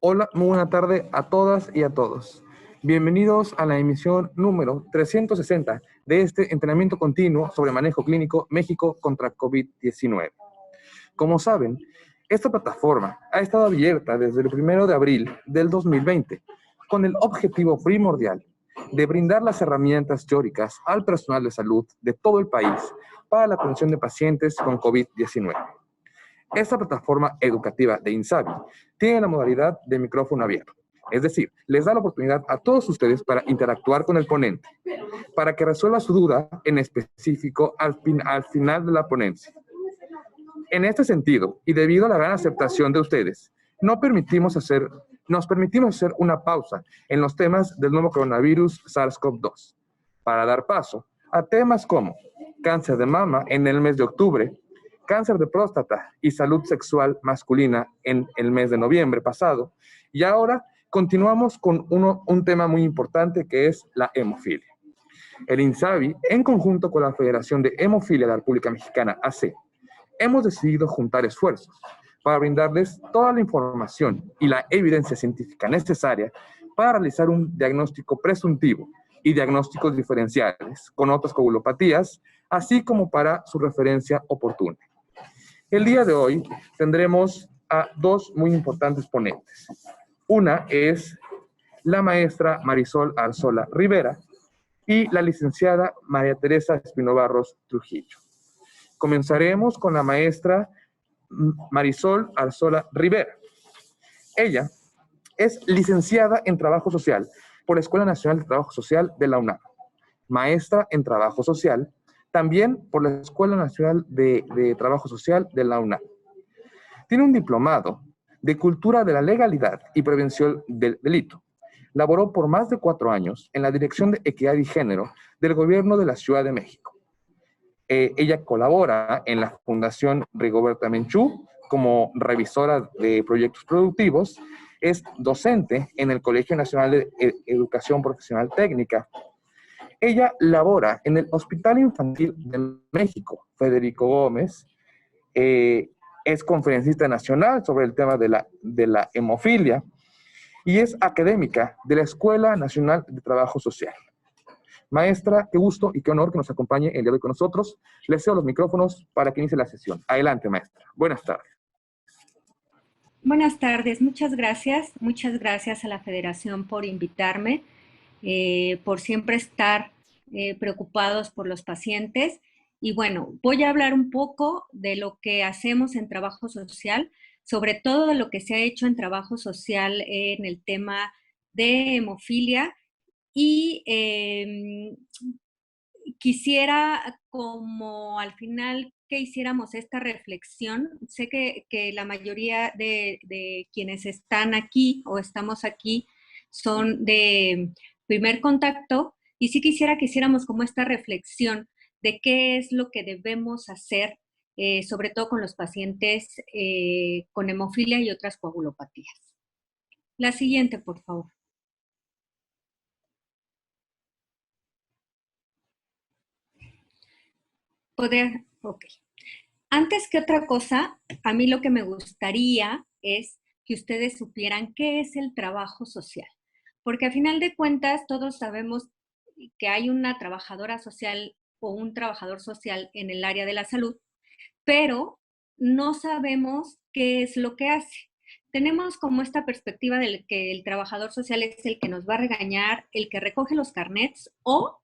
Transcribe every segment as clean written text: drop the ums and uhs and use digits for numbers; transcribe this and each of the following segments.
Hola, muy buena tarde a todas y a todos. Bienvenidos a la emisión número 360 de este entrenamiento continuo sobre manejo clínico México contra COVID-19. Como saben, esta plataforma ha estado abierta desde el 1 de abril del 2020 con el objetivo primordial de brindar las herramientas teóricas al personal de salud de todo el país para la atención de pacientes con COVID-19. Esta plataforma educativa de INSABI tiene la modalidad de micrófono abierto, es decir, les da la oportunidad a todos ustedes para interactuar con el ponente, para que resuelva su duda en específico al final de la ponencia. En este sentido, y debido a la gran aceptación de ustedes, nos permitimos hacer una pausa en los temas del nuevo coronavirus SARS-CoV-2 para dar paso a temas como cáncer de mama en el mes de octubre, cáncer de próstata y salud sexual masculina en el mes de noviembre pasado, y ahora continuamos con un tema muy importante que es la hemofilia. El INSABI, en conjunto con la Federación de Hemofilia de la República Mexicana, AC, hemos decidido juntar esfuerzos para brindarles toda la información y la evidencia científica necesaria para realizar un diagnóstico presuntivo y diagnósticos diferenciales con otras coagulopatías, así como para su referencia oportuna. El día de hoy tendremos a dos muy importantes ponentes. Una es la maestra Marisol Arzola Rivera y la licenciada María Teresa Espino Barros Trujillo. Comenzaremos con la maestra Marisol Arzola Rivera. Ella es licenciada en Trabajo Social por la Escuela Nacional de Trabajo Social de la UNAM, maestra en Trabajo Social también por la Escuela Nacional de Trabajo Social de la UNAM. Tiene un diplomado de Cultura de la Legalidad y Prevención del Delito. Laboró por más de 4 años en la Dirección de Equidad y Género del Gobierno de la Ciudad de México. Ella colabora en la Fundación Rigoberta Menchú como revisora de proyectos productivos, es docente en el Colegio Nacional de Educación Profesional Técnica. Ella labora en el Hospital Infantil de México, Federico Gómez, es conferencista nacional sobre el tema de la hemofilia y es académica de la Escuela Nacional de Trabajo Social. Maestra, qué gusto y qué honor que nos acompañe el día de hoy con nosotros. Le cedo los micrófonos para que inicie la sesión. Adelante, maestra. Buenas tardes. Buenas tardes, muchas gracias. Muchas gracias a la Federación por invitarme, por siempre estar preocupados por los pacientes. Y bueno, voy a hablar un poco de lo que hacemos en trabajo social, sobre todo de lo que se ha hecho en trabajo social en el tema de hemofilia. Y quisiera como al final que hiciéramos esta reflexión. Sé que la mayoría de quienes están aquí o estamos aquí son de primer contacto y sí quisiera que hiciéramos como esta reflexión de qué es lo que debemos hacer, sobre todo con los pacientes con hemofilia y otras coagulopatías. La siguiente, por favor. Ok. Antes que otra cosa, a mí lo que me gustaría es que ustedes supieran qué es el trabajo social. Porque a final de cuentas todos sabemos que hay una trabajadora social o un trabajador social en el área de la salud, pero no sabemos qué es lo que hace. Tenemos como esta perspectiva de que el trabajador social es el que nos va a regañar, el que recoge los carnets o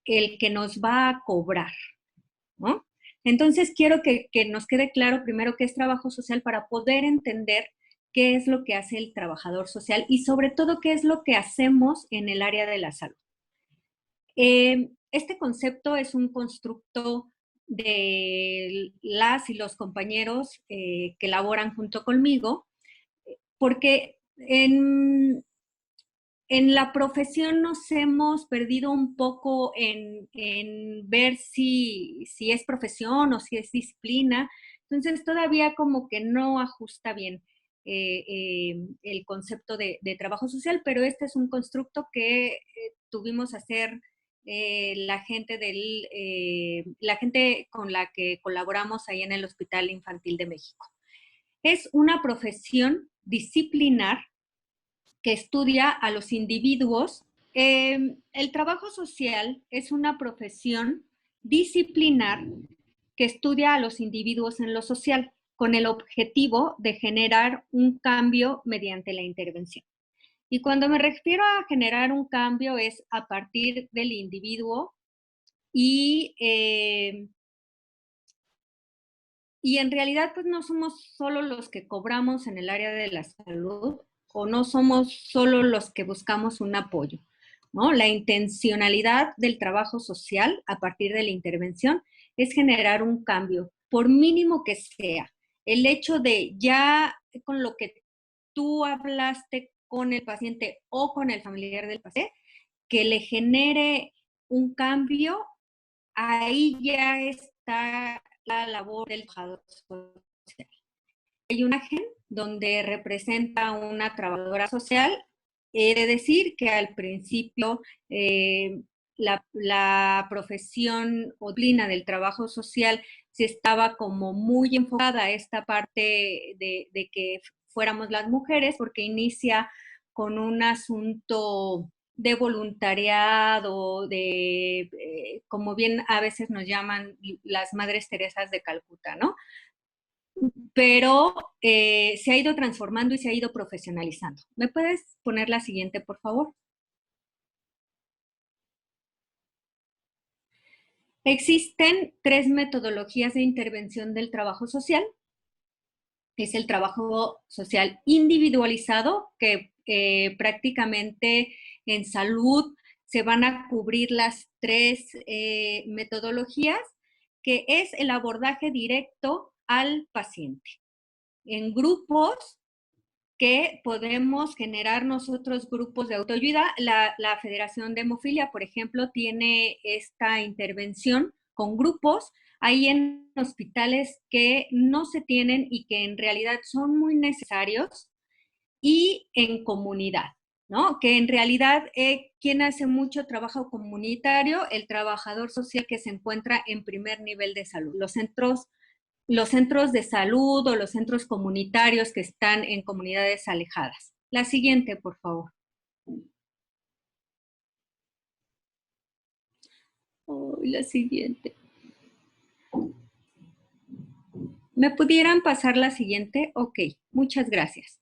el que nos va a cobrar, ¿no? Entonces quiero que nos quede claro primero qué es trabajo social para poder entender qué es lo que hace el trabajador social y sobre todo qué es lo que hacemos en el área de la salud. Este concepto es un constructo de las y los compañeros que laboran junto conmigo, porque en la profesión nos hemos perdido un poco en ver si es profesión o si es disciplina. Entonces todavía como que no ajusta bien el concepto de trabajo social, pero este es un constructo que tuvimos a hacer la gente con la que colaboramos ahí en el Hospital Infantil de México. Es una profesión disciplinar que estudia a los individuos. El trabajo social es una profesión disciplinar que estudia a los individuos en lo social con el objetivo de generar un cambio mediante la intervención. Y cuando me refiero a generar un cambio es a partir del individuo y en realidad pues no somos solo los que cobramos en el área de la salud o no somos solo los que buscamos un apoyo, ¿no? La intencionalidad del trabajo social a partir de la intervención es generar un cambio, por mínimo que sea. El hecho de ya con lo que tú hablaste con el paciente o con el familiar del paciente, que le genere un cambio, ahí ya está la labor del trabajador social. Hay una imagen donde representa a una trabajadora social. He de decir que al principio la profesión o disciplina del trabajo social se estaba como muy enfocada a esta parte de que fuéramos las mujeres, porque inicia con un asunto de voluntariado, como bien a veces nos llaman las Madres Teresas de Calcuta, ¿no? Pero se ha ido transformando y se ha ido profesionalizando. ¿Me puedes poner la siguiente, por favor? Existen 3 metodologías de intervención del trabajo social. Es el trabajo social individualizado, que prácticamente en salud se van a cubrir las 3 metodologías, que es el abordaje directo al paciente. En grupos que podemos generar nosotros grupos de autoayuda. La Federación de Hemofilia, por ejemplo, tiene esta intervención con grupos. Hay en hospitales que no se tienen y que en realidad son muy necesarios, y en comunidad, ¿no? Que en realidad, ¿quién hace mucho trabajo comunitario? El trabajador social que se encuentra en primer nivel de salud. Los centros de salud o los centros comunitarios que están en comunidades alejadas. La siguiente, por favor. La siguiente. ¿Me pudieran pasar la siguiente? Ok, muchas gracias.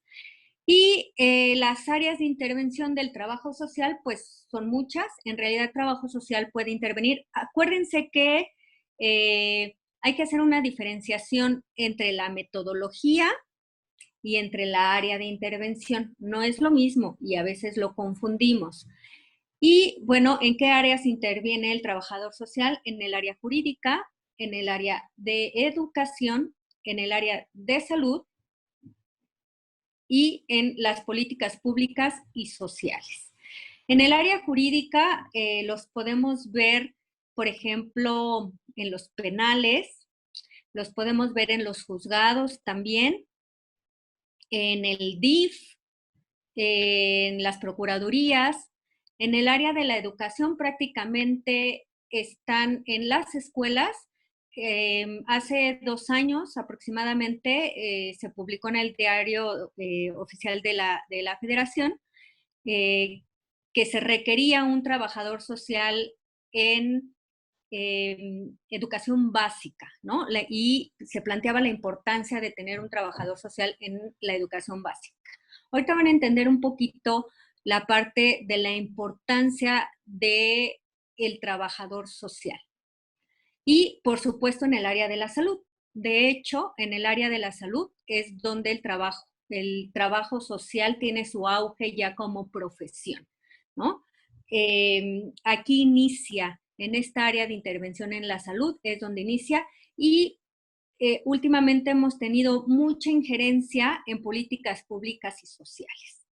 Y las áreas de intervención del trabajo social, pues son muchas. En realidad, el trabajo social puede intervenir. Acuérdense que hay que hacer una diferenciación entre la metodología y entre la área de intervención. No es lo mismo y a veces lo confundimos. Y bueno, ¿en qué áreas interviene el trabajador social? En el área jurídica, en el área de educación, en el área de salud y en las políticas públicas y sociales. En el área jurídica los podemos ver, por ejemplo, en los penales, los podemos ver en los juzgados también, en el DIF, en las procuradurías. En el área de la educación prácticamente están en las escuelas. Hace 2 años aproximadamente se publicó en el diario oficial de la Federación que se requería un trabajador social en educación básica, ¿no? Y se planteaba la importancia de tener un trabajador social en la educación básica. Ahorita van a entender un poquito la parte de la importancia del trabajador social. Y, por supuesto, en el área de la salud. De hecho, en el área de la salud es donde el trabajo social tiene su auge ya como profesión, ¿no? Aquí inicia, en esta área de intervención en la salud, es donde inicia, y últimamente hemos tenido mucha injerencia en políticas públicas y sociales.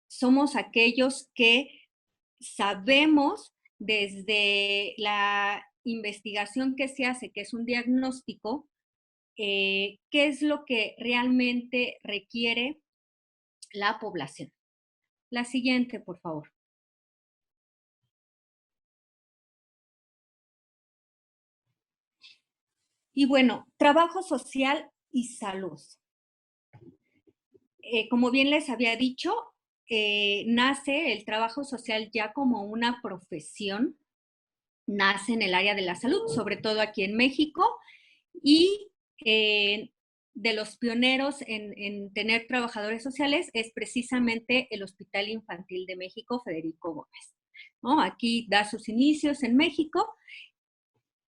Somos aquellos que sabemos desde la investigación que se hace, que es un diagnóstico, qué es lo que realmente requiere la población. La siguiente, por favor. Y bueno, trabajo social y salud. Como bien les había dicho, nace el trabajo social ya como una profesión, nace en el área de la salud, sobre todo aquí en México, y de los pioneros en tener trabajadores sociales es precisamente el Hospital Infantil de México, Federico Gómez, ¿no? Aquí da sus inicios en México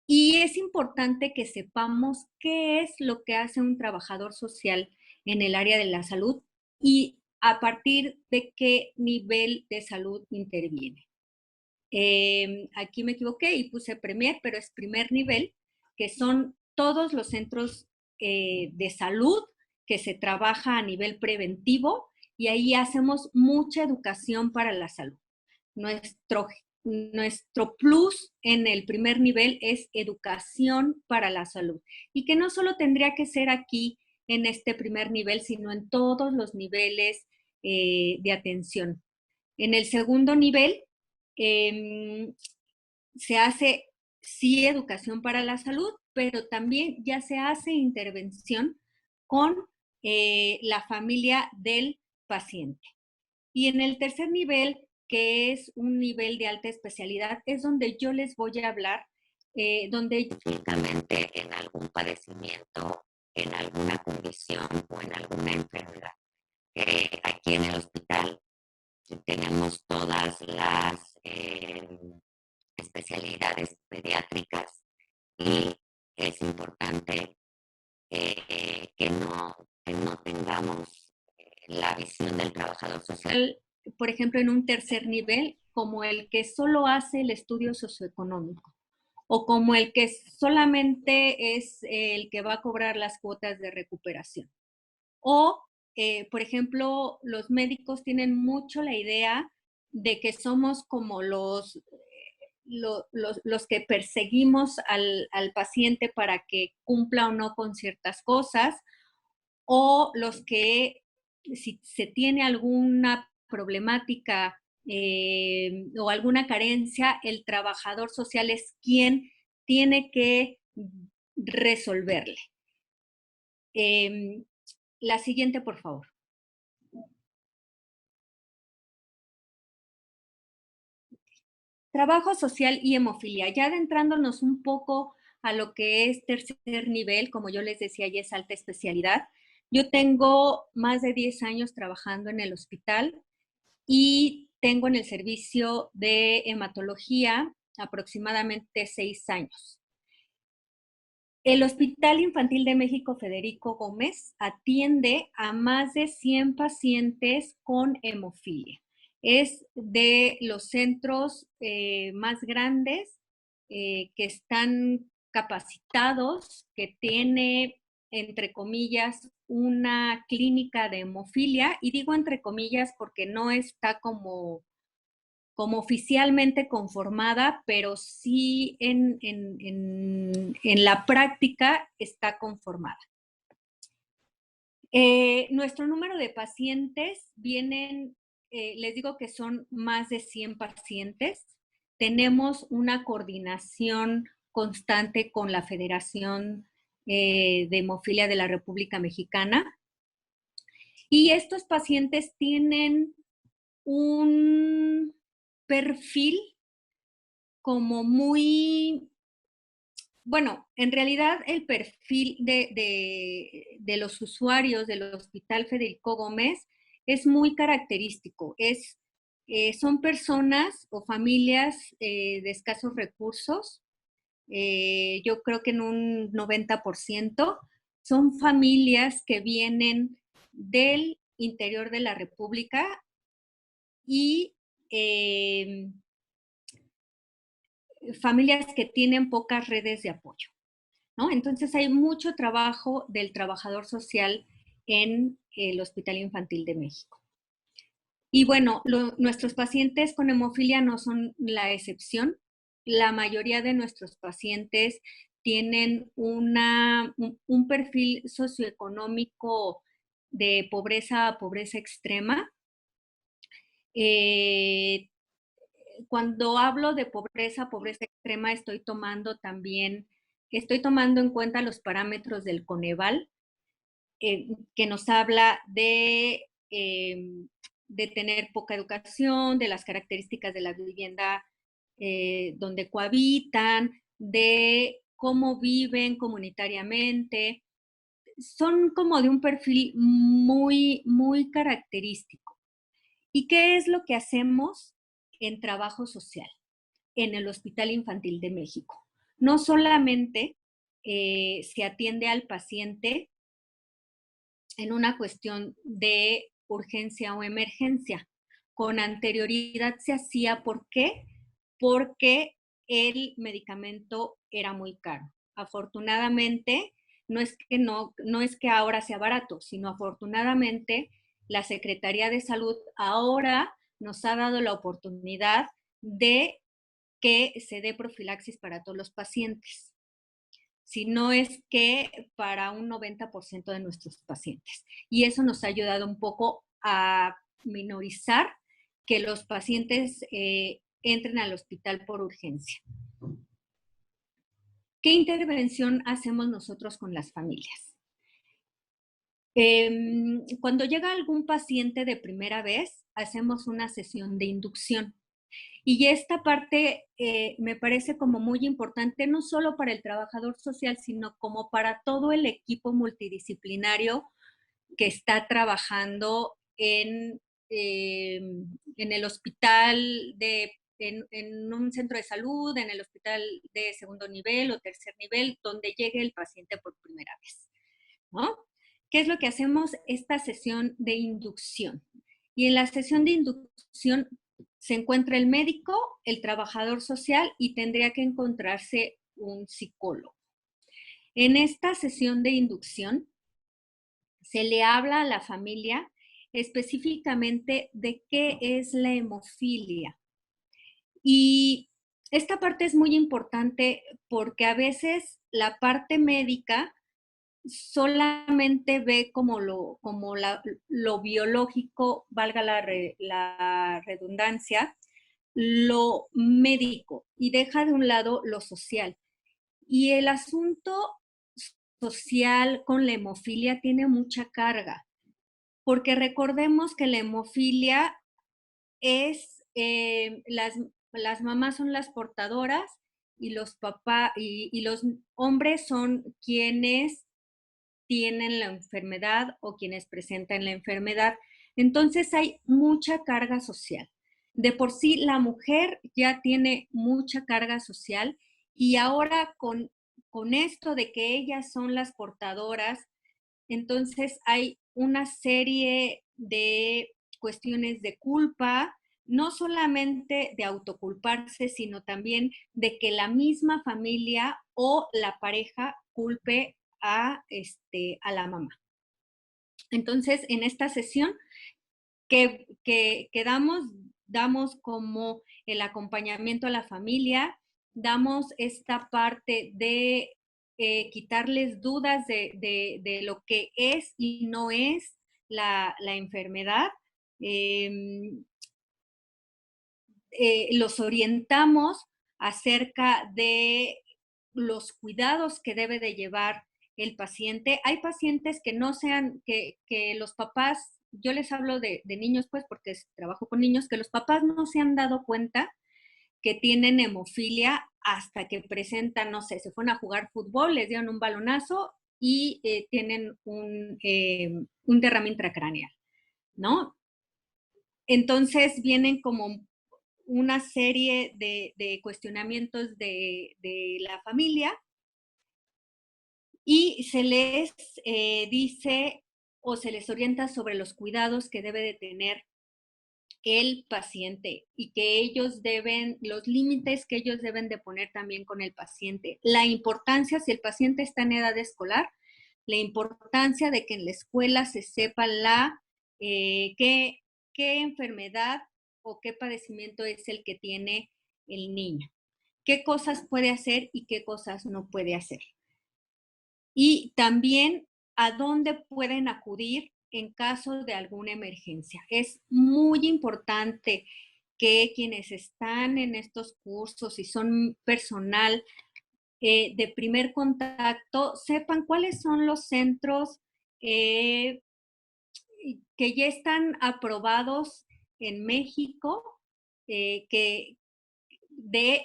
y es importante que sepamos qué es lo que hace un trabajador social en el área de la salud y a partir de qué nivel de salud interviene. Aquí me equivoqué y puse Premier, pero es primer nivel, que son todos los centros de salud que se trabaja a nivel preventivo y ahí hacemos mucha educación para la salud. Nuestro plus en el primer nivel es educación para la salud y que no solo tendría que ser aquí en este primer nivel, sino en todos los niveles de atención. En el segundo nivel se hace sí educación para la salud, pero también ya se hace intervención con la familia del paciente. Y en el tercer nivel, que es un nivel de alta especialidad, es donde yo les voy a hablar, donde específicamente en algún padecimiento, en alguna condición o en alguna enfermedad. Aquí en el hospital tenemos todas las especialidades pediátricas y es importante que no tengamos la visión del trabajador social. Por ejemplo, en un tercer nivel, como el que solo hace el estudio socioeconómico o como el que solamente es el que va a cobrar las cuotas de recuperación. O, por ejemplo, los médicos tienen mucho la idea de que somos como los que perseguimos al paciente para que cumpla o no con ciertas cosas, o los que si se tiene alguna problemática o alguna carencia, el trabajador social es quien tiene que resolverle. La siguiente, por favor. Trabajo social y hemofilia. Ya adentrándonos un poco a lo que es tercer nivel, como yo les decía, ya es alta especialidad. Yo tengo más de 10 años trabajando en el hospital y tengo en el servicio de hematología aproximadamente 6 años. El Hospital Infantil de México Federico Gómez atiende a más de 100 pacientes con hemofilia. Es de los centros más grandes que están capacitados, que tiene, entre comillas, una clínica de hemofilia, y digo entre comillas porque no está como oficialmente conformada, pero sí en la práctica está conformada. Nuestro número de pacientes vienen, les digo que son más de 100 pacientes. Tenemos una coordinación constante con la Federación de Hemofilia de la República Mexicana. Y estos pacientes tienen un perfil como muy, bueno, en realidad el perfil de los usuarios del Hospital Federico Gómez es muy característico. Son personas o familias de escasos recursos. Yo creo que en un 90% son familias que vienen del interior de la República y familias que tienen pocas redes de apoyo, ¿no? Entonces hay mucho trabajo del trabajador social en el Hospital Infantil de México. Y bueno, nuestros pacientes con hemofilia no son la excepción. La mayoría de nuestros pacientes tienen un perfil socioeconómico de pobreza a pobreza extrema. Cuando hablo de pobreza extrema, estoy tomando en cuenta los parámetros del Coneval, que nos habla de de tener poca educación, de las características de la vivienda donde cohabitan, de cómo viven comunitariamente. Son como de un perfil muy, muy característico. ¿Y qué es lo que hacemos en trabajo social en el Hospital Infantil de México? No solamente se atiende al paciente en una cuestión de urgencia o emergencia. Con anterioridad se hacía, ¿por qué? Porque el medicamento era muy caro. Afortunadamente, no es que ahora sea barato, sino afortunadamente la Secretaría de Salud ahora nos ha dado la oportunidad de que se dé profilaxis para todos los pacientes, si no es que para un 90% de nuestros pacientes. Y eso nos ha ayudado un poco a minorizar que los pacientes entren al hospital por urgencia. ¿Qué intervención hacemos nosotros con las familias? Cuando llega algún paciente de primera vez, hacemos una sesión de inducción. Y esta parte me parece como muy importante, no solo para el trabajador social, sino como para todo el equipo multidisciplinario que está trabajando en el hospital, en un centro de salud, en el hospital de segundo nivel o tercer nivel, donde llegue el paciente por primera vez, ¿no? ¿Qué es lo que hacemos? Esta sesión de inducción. Y en la sesión de inducción se encuentra el médico, el trabajador social y tendría que encontrarse un psicólogo. En esta sesión de inducción se le habla a la familia específicamente de qué es la hemofilia. Y esta parte es muy importante porque a veces la parte médica solamente ve como lo biológico, valga la redundancia, lo médico y deja de un lado lo social. Y el asunto social con la hemofilia tiene mucha carga, porque recordemos que la hemofilia es, las mamás son las portadoras y los papás y los hombres son quienes tienen la enfermedad o quienes presentan la enfermedad. Entonces hay mucha carga social. De por sí la mujer ya tiene mucha carga social y ahora con esto de que ellas son las portadoras, entonces hay una serie de cuestiones de culpa, no solamente de autoculparse, sino también de que la misma familia o la pareja culpe a la mamá. Entonces, en esta sesión que damos como el acompañamiento a la familia, damos esta parte de quitarles dudas de lo que es y no es la enfermedad. Los orientamos acerca de los cuidados que debe de llevar el paciente. Hay pacientes que no sean, que los papás, yo les hablo de niños pues porque trabajo con niños, que los papás no se han dado cuenta que tienen hemofilia hasta que presentan, no sé, se fueron a jugar fútbol, les dieron un balonazo y tienen un derrame intracraneal, ¿no? Entonces vienen como una serie de cuestionamientos de la familia y se les dice o se les orienta sobre los cuidados que debe de tener el paciente y que ellos deben, los límites que ellos deben de poner también con el paciente. La importancia, si el paciente está en edad escolar, la importancia de que en la escuela se sepa qué enfermedad o qué padecimiento es el que tiene el niño, qué cosas puede hacer y qué cosas no puede hacer. Y también a dónde pueden acudir en caso de alguna emergencia. Es muy importante que quienes están en estos cursos y son personal de primer contacto sepan cuáles son los centros que ya están aprobados en México de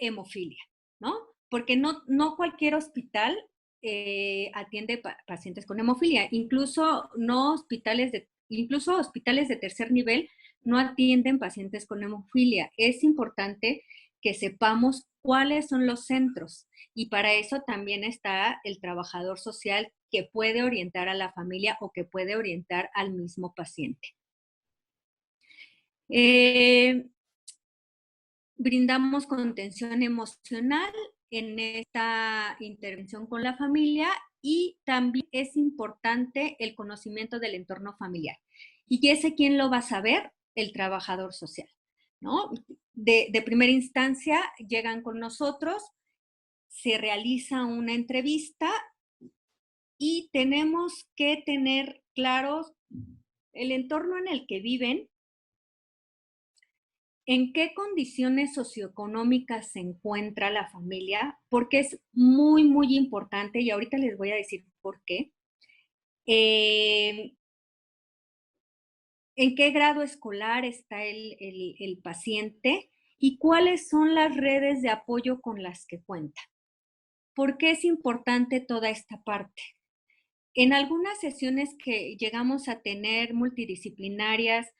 hemofilia, ¿no? Porque no cualquier hospital atiende pacientes con hemofilia, incluso hospitales de tercer nivel no atienden pacientes con hemofilia. Es importante que sepamos cuáles son los centros y para eso también está el trabajador social que puede orientar a la familia o que puede orientar al mismo paciente. Brindamos contención emocional en esta intervención con la familia y también es importante el conocimiento del entorno familiar. ¿Y ese quién lo va a saber? El trabajador social, ¿no? De primera instancia llegan con nosotros, se realiza una entrevista y tenemos que tener claros el entorno en el que viven, en qué condiciones socioeconómicas se encuentra la familia, porque es muy, muy importante y ahorita les voy a decir por qué. En qué grado escolar está el paciente y cuáles son las redes de apoyo con las que cuenta. ¿Por qué es importante toda esta parte? En algunas sesiones que llegamos a tener multidisciplinarias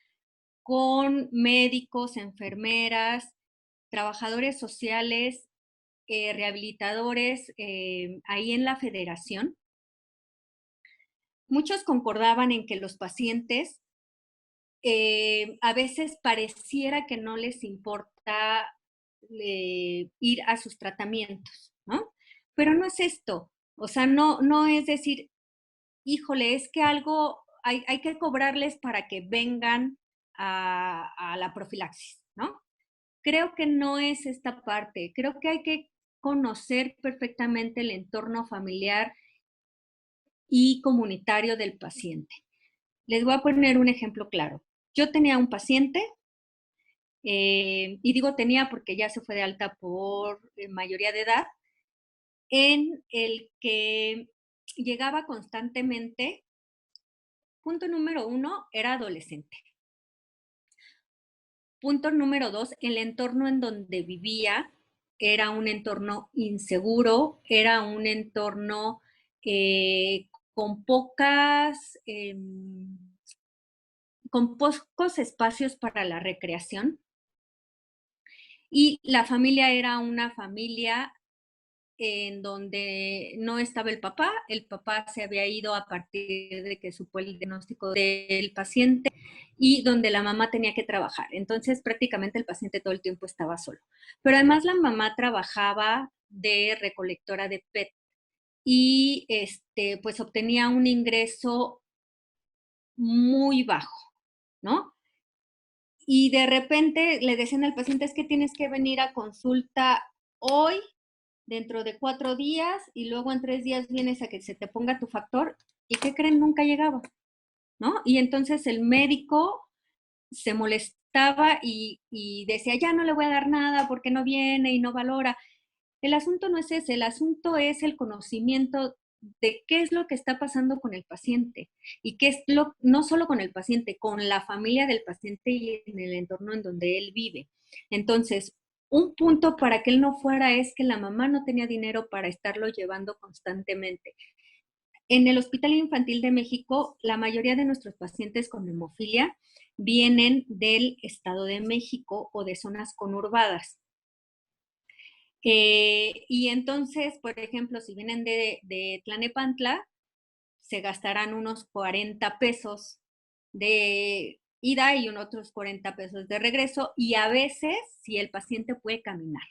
con médicos, enfermeras, trabajadores sociales, rehabilitadores, ahí en la federación, muchos concordaban en que los pacientes a veces pareciera que no les importa ir a sus tratamientos, ¿no? Pero no es esto. O sea, no es decir, híjole, es que algo hay que cobrarles para que vengan a la profilaxis, ¿no? Creo que no es esta parte. Creo que hay que conocer perfectamente el entorno familiar y comunitario del paciente. Les voy a poner un ejemplo claro. Yo tenía un paciente, y digo tenía porque ya se fue de alta por mayoría de edad, en el que llegaba constantemente. Punto número 1, era adolescente. Punto número 2, el entorno en donde vivía era un entorno inseguro, era un entorno con con pocos espacios para la recreación. Y la familia era una familia en donde no estaba el papá se había ido a partir de que supo el diagnóstico del paciente y donde la mamá tenía que trabajar. Entonces prácticamente el paciente todo el tiempo estaba solo. Pero además la mamá trabajaba de recolectora de PET y pues obtenía un ingreso muy bajo, ¿no? Y de repente le decían al paciente, es que tienes que venir a consulta hoy, dentro de 4 días, y luego en 3 días vienes a que se te ponga tu factor. ¿Y qué creen? Nunca llegaba, ¿no? Y entonces el médico se molestaba y decía, ya no le voy a dar nada porque no viene y no valora. El asunto no es ese, el asunto es el conocimiento de qué es lo que está pasando con el paciente y qué es no solo con el paciente, con la familia del paciente y en el entorno en donde él vive. Entonces, un punto para que él no fuera es que la mamá no tenía dinero para estarlo llevando constantemente. En el Hospital Infantil de México, la mayoría de nuestros pacientes con hemofilia vienen del Estado de México o de zonas conurbadas. Y entonces, por ejemplo, si vienen de Tlanepantla, se gastarán unos 40 pesos de ida y otros 40 pesos de regreso, y a veces si el paciente puede caminar,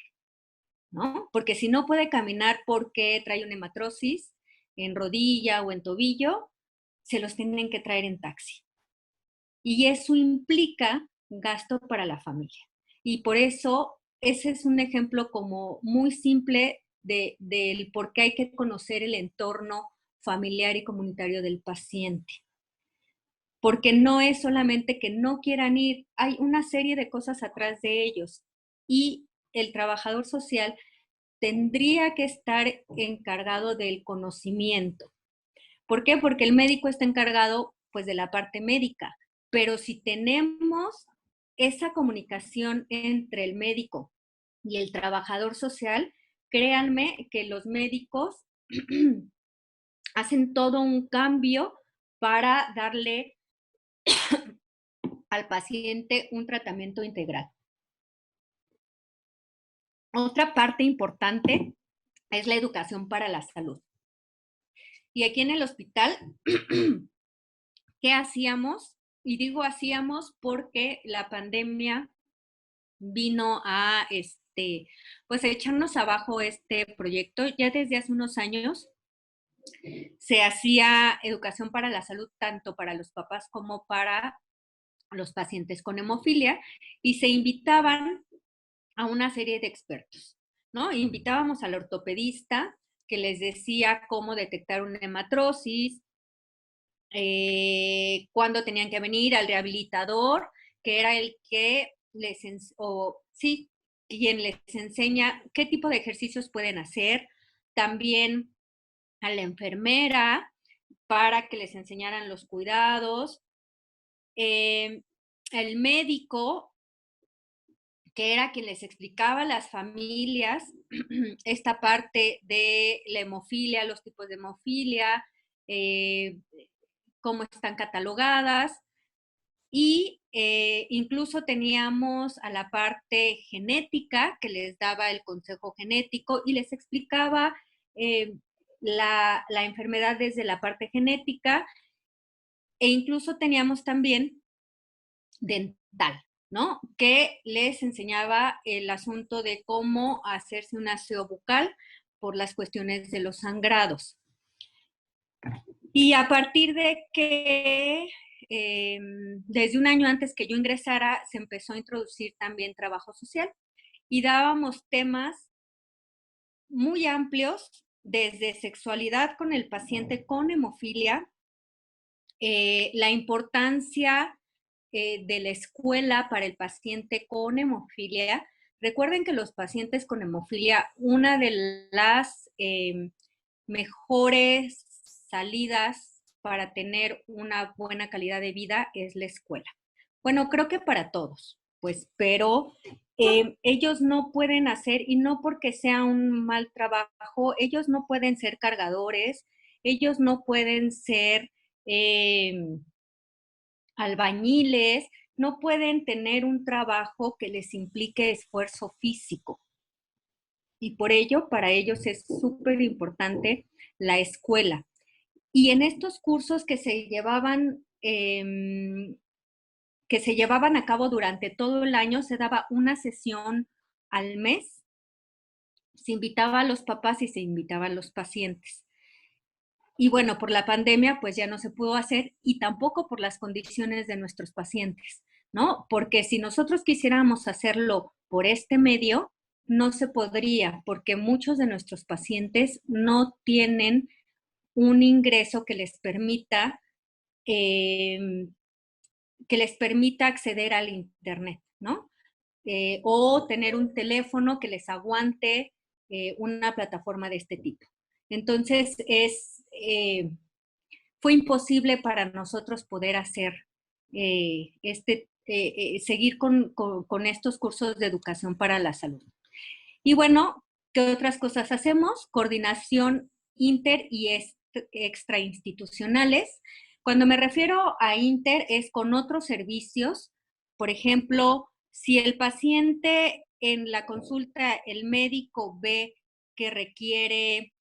¿no? Porque si no puede caminar porque trae una hematrosis en rodilla o en tobillo, se los tienen que traer en taxi. Y eso implica gasto para la familia. Y por eso ese es un ejemplo como muy simple del por qué hay que conocer el entorno familiar y comunitario del paciente. Porque no es solamente que no quieran ir, hay una serie de cosas atrás de ellos. Y el trabajador social tendría que estar encargado del conocimiento. ¿Por qué? Porque el médico está encargado pues de la parte médica, pero si tenemos esa comunicación entre el médico y el trabajador social, créanme que los médicos hacen todo un cambio para darle al paciente un tratamiento integral. Otra parte importante es la educación para la salud. Y aquí en el hospital, ¿qué hacíamos? Y digo hacíamos porque la pandemia vino a pues a echarnos abajo este proyecto. Ya desde hace unos años se hacía educación para la salud tanto para los papás como para los pacientes con hemofilia y se invitaban a una serie de expertos, ¿no? Invitábamos al ortopedista que les decía cómo detectar una hematrosis, cuándo tenían que venir, al rehabilitador, que era el que quien les enseña qué tipo de ejercicios pueden hacer, también a la enfermera para que les enseñaran los cuidados, el médico, que era quien les explicaba a las familias esta parte de la hemofilia, los tipos de hemofilia, cómo están catalogadas, y incluso teníamos a la parte genética que les daba el consejo genético y les explicaba la enfermedad desde la parte genética, e incluso teníamos también dental, ¿no? Que les enseñaba el asunto de cómo hacerse un aseo bucal por las cuestiones de los sangrados. Y a partir de que desde un año antes que yo ingresara, se empezó a introducir también trabajo social y dábamos temas muy amplios, desde sexualidad con el paciente con hemofilia, la importancia de la escuela para el paciente con hemofilia. Recuerden que los pacientes con hemofilia, una de las mejores salidas para tener una buena calidad de vida es la escuela. Bueno, creo que para todos, pues, pero ellos no pueden hacer, y no porque sea un mal trabajo, ellos no pueden ser cargadores, ellos no pueden ser albañiles, no pueden tener un trabajo que les implique esfuerzo físico. Y por ello, para ellos es súper importante la escuela. Y en estos cursos que se llevaban a cabo durante todo el año, se daba una sesión al mes, se invitaba a los papás y se invitaba a los pacientes. Y bueno, por la pandemia, pues ya no se pudo hacer, y tampoco por las condiciones de nuestros pacientes, ¿no? Porque si nosotros quisiéramos hacerlo por este medio, no se podría, porque muchos de nuestros pacientes no tienen un ingreso que les permita acceder al Internet, ¿no? O tener un teléfono que les aguante una plataforma de este tipo. Entonces, fue imposible para nosotros poder hacer seguir con estos cursos de educación para la salud. Y bueno, ¿qué otras cosas hacemos? Coordinación inter y extrainstitucionales. Cuando me refiero a inter, es con otros servicios. Por ejemplo, si el paciente en la consulta, el médico ve que requiere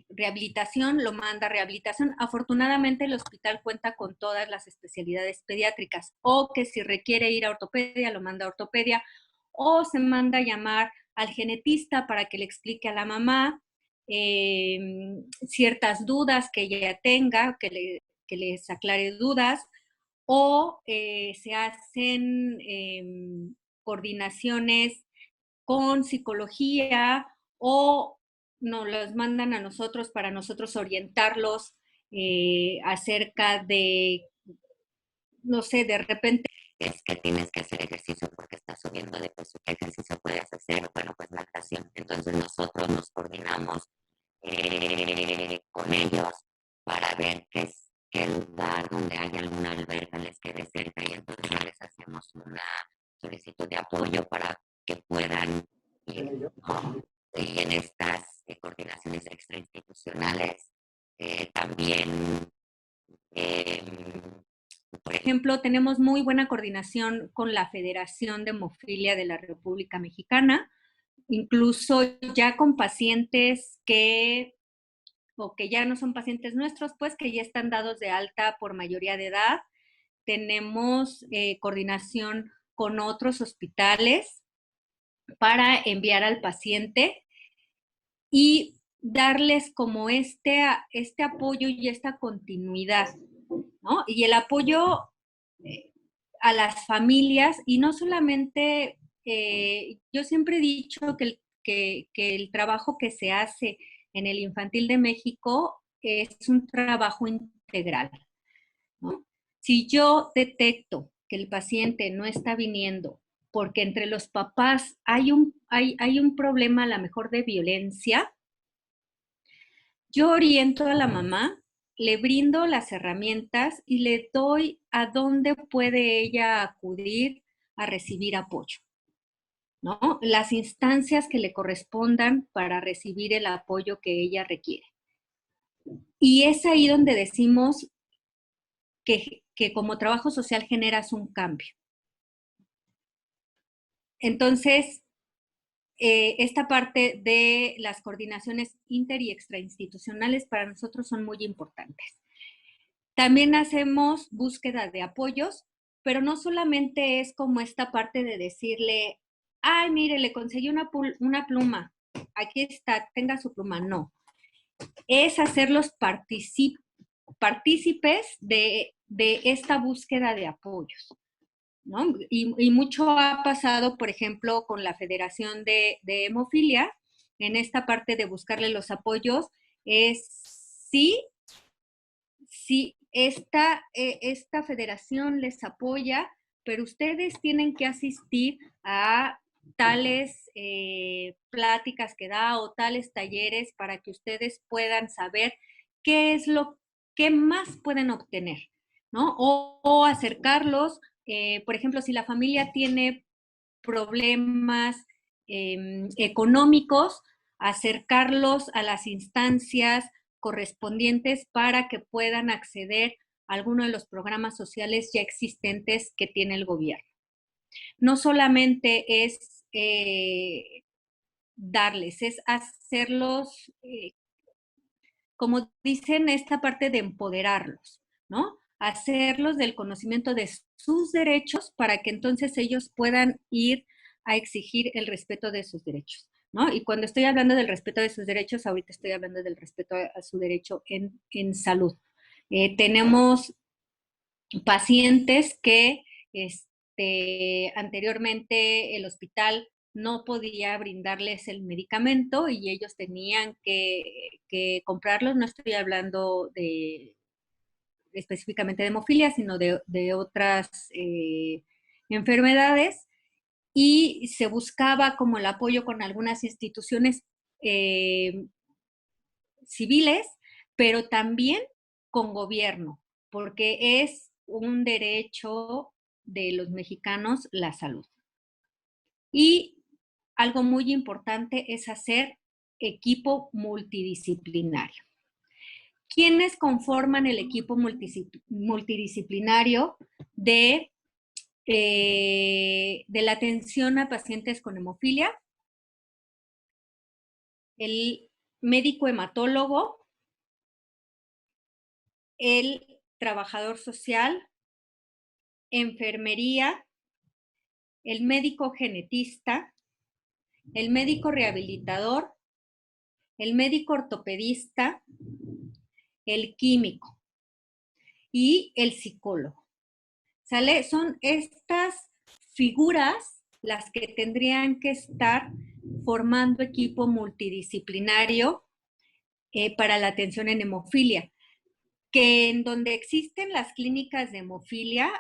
rehabilitación, lo manda a rehabilitación. Afortunadamente el hospital cuenta con todas las especialidades pediátricas, o que si requiere ir a ortopedia, lo manda a ortopedia, o se manda a llamar al genetista para que le explique a la mamá ciertas dudas que ella tenga, que les aclare dudas, o se hacen coordinaciones con psicología, o nos los mandan a nosotros para nosotros orientarlos acerca de, no sé, de repente. Es que tienes que hacer ejercicio porque estás subiendo de peso. ¿Qué ejercicio puedes hacer? Bueno, pues natación. Entonces nosotros nos coordinamos con ellos para ver qué puedan ir, ¿no? Y en estas coordinaciones extrainstitucionales también, por ejemplo, tenemos muy buena coordinación con la Federación de Hemofilia de la República Mexicana, incluso ya con pacientes que ya no son pacientes nuestros, pues que ya están dados de alta por mayoría de edad. Tenemos coordinación con otros hospitales para enviar al paciente y darles como este apoyo y esta continuidad, ¿no? Y el apoyo a las familias, y no solamente, yo siempre he dicho que el trabajo que se hace en el Infantil de México es un trabajo integral, ¿no? Si yo detecto que el paciente no está viniendo porque entre los papás hay un problema a lo mejor de violencia, yo oriento a la mamá, le brindo las herramientas y le doy a dónde puede ella acudir a recibir apoyo, ¿no? Las instancias que le correspondan para recibir el apoyo que ella requiere. Y es ahí donde decimos que como trabajo social generas un cambio. Entonces, esta parte de las coordinaciones inter y extrainstitucionales para nosotros son muy importantes. También hacemos búsqueda de apoyos, pero no solamente es como esta parte de decirle, ay, mire, le conseguí una pluma, aquí está, tenga su pluma. No, es hacerlos partícipes de esta búsqueda de apoyos, ¿no? Y mucho ha pasado, por ejemplo, con la Federación de Hemofilia, en esta parte de buscarle los apoyos, es sí, esta federación les apoya, pero ustedes tienen que asistir a tales pláticas que da o tales talleres para que ustedes puedan saber qué más pueden obtener, ¿no? O acercarlos, por ejemplo, si la familia tiene problemas económicos, acercarlos a las instancias correspondientes para que puedan acceder a alguno de los programas sociales ya existentes que tiene el gobierno. No solamente es darles, es hacerlos, como dicen, esta parte de empoderarlos, ¿no? Hacerlos del conocimiento de sus derechos para que entonces ellos puedan ir a exigir el respeto de sus derechos, ¿no? Y cuando estoy hablando del respeto de sus derechos, ahorita estoy hablando del respeto a su derecho en salud. Tenemos pacientes que anteriormente el hospital no podía brindarles el medicamento y ellos tenían que comprarlos. No estoy hablando específicamente de hemofilia, sino de otras enfermedades, y se buscaba como el apoyo con algunas instituciones civiles, pero también con gobierno, porque es un derecho de los mexicanos la salud. Y algo muy importante es hacer equipo multidisciplinario. ¿Quiénes conforman el equipo multidisciplinario de la atención a pacientes con hemofilia? El médico hematólogo, el trabajador social, enfermería, el médico genetista, el médico rehabilitador, el médico ortopedista, el químico y el psicólogo. ¿Sale? Son estas figuras las que tendrían que estar formando equipo multidisciplinario para la atención en hemofilia, que en donde existen las clínicas de hemofilia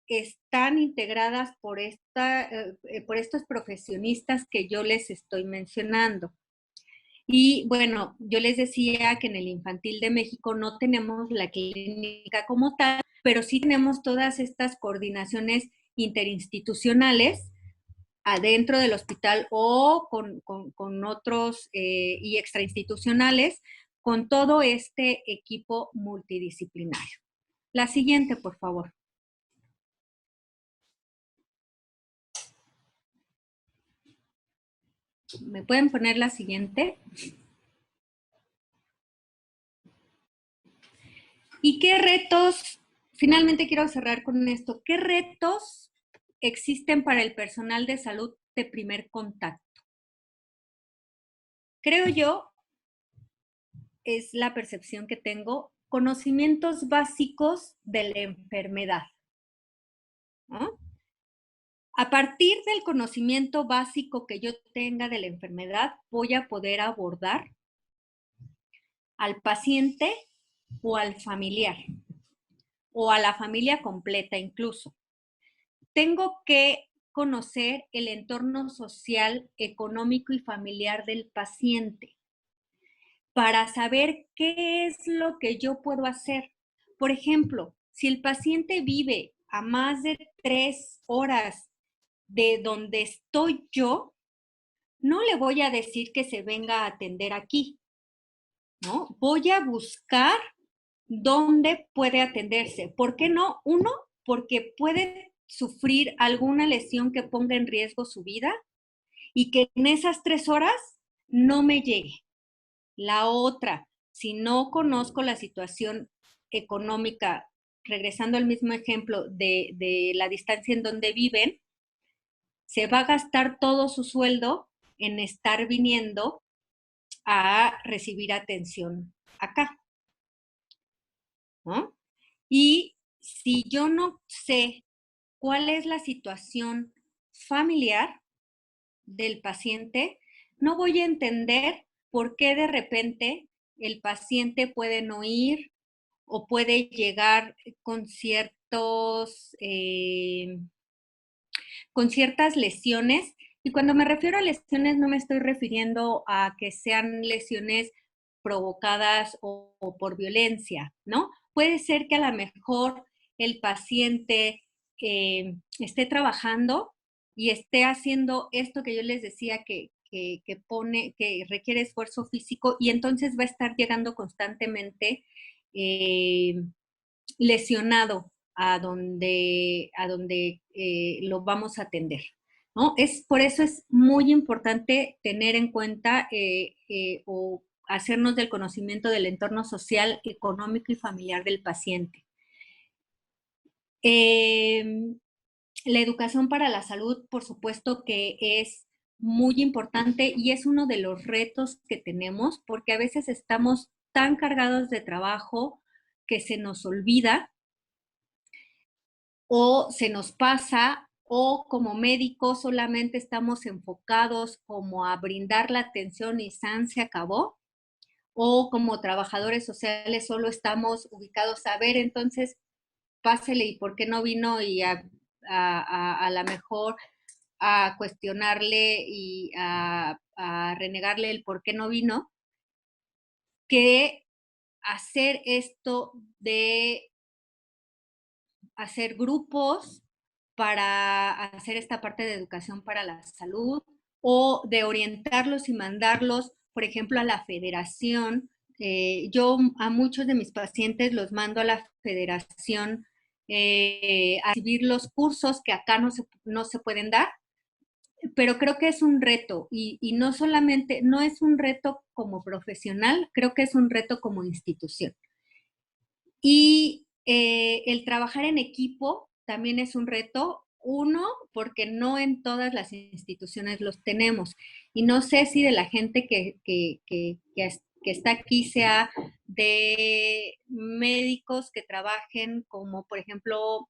están integradas por estos profesionistas que yo les estoy mencionando. Y bueno, yo les decía que en el Infantil de México no tenemos la clínica como tal, pero sí tenemos todas estas coordinaciones interinstitucionales adentro del hospital o con otros y extrainstitucionales, con todo este equipo multidisciplinario. La siguiente, por favor. ¿Me pueden poner la siguiente? ¿Y qué retos, finalmente quiero cerrar con esto, qué retos existen para el personal de salud de primer contacto? Creo yo, es la percepción que tengo, conocimientos básicos de la enfermedad, ¿no? A partir del conocimiento básico que yo tenga de la enfermedad, voy a poder abordar al paciente o al familiar, o a la familia completa incluso. Tengo que conocer el entorno social, económico y familiar del paciente para saber qué es lo que yo puedo hacer. Por ejemplo, si el paciente vive a más de 3 horas de donde estoy yo, no le voy a decir que se venga a atender aquí, ¿no? Voy a buscar dónde puede atenderse. ¿Por qué no? Uno, porque puede sufrir alguna lesión que ponga en riesgo su vida y que en esas 3 horas no me llegue. La otra, si no conozco la situación económica, regresando al mismo ejemplo de la distancia en donde viven, se va a gastar todo su sueldo en estar viniendo a recibir atención acá, ¿no? Y si yo no sé cuál es la situación familiar del paciente, no voy a entender por qué de repente el paciente puede no ir o puede llegar con ciertas lesiones. Y cuando me refiero a lesiones, no me estoy refiriendo a que sean lesiones provocadas o por violencia, ¿no? Puede ser que a lo mejor el paciente esté trabajando y esté haciendo esto que yo les decía que requiere esfuerzo físico y entonces va a estar llegando constantemente lesionado a donde lo vamos a atender, ¿no? Por eso es muy importante tener en cuenta o hacernos del conocimiento del entorno social, económico y familiar del paciente. La educación para la salud, por supuesto que es muy importante y es uno de los retos que tenemos porque a veces estamos tan cargados de trabajo que se nos olvida o se nos pasa o como médicos solamente estamos enfocados como a brindar la atención y san se acabó, o como trabajadores sociales solo estamos ubicados a ver, entonces pásele y por qué no vino y a la mejor a cuestionarle y a renegarle el por qué no vino, que hacer esto de hacer grupos para hacer esta parte de educación para la salud o de orientarlos y mandarlos, por ejemplo, a la federación. Yo a muchos de mis pacientes los mando a la federación a recibir los cursos que acá no se pueden dar, pero creo que es un reto y no solamente, no es un reto como profesional, creo que es un reto como institución. Y el trabajar en equipo también es un reto. Uno, porque no en todas las instituciones los tenemos. Y no sé si de la gente que está aquí sea de médicos que trabajen como, por ejemplo,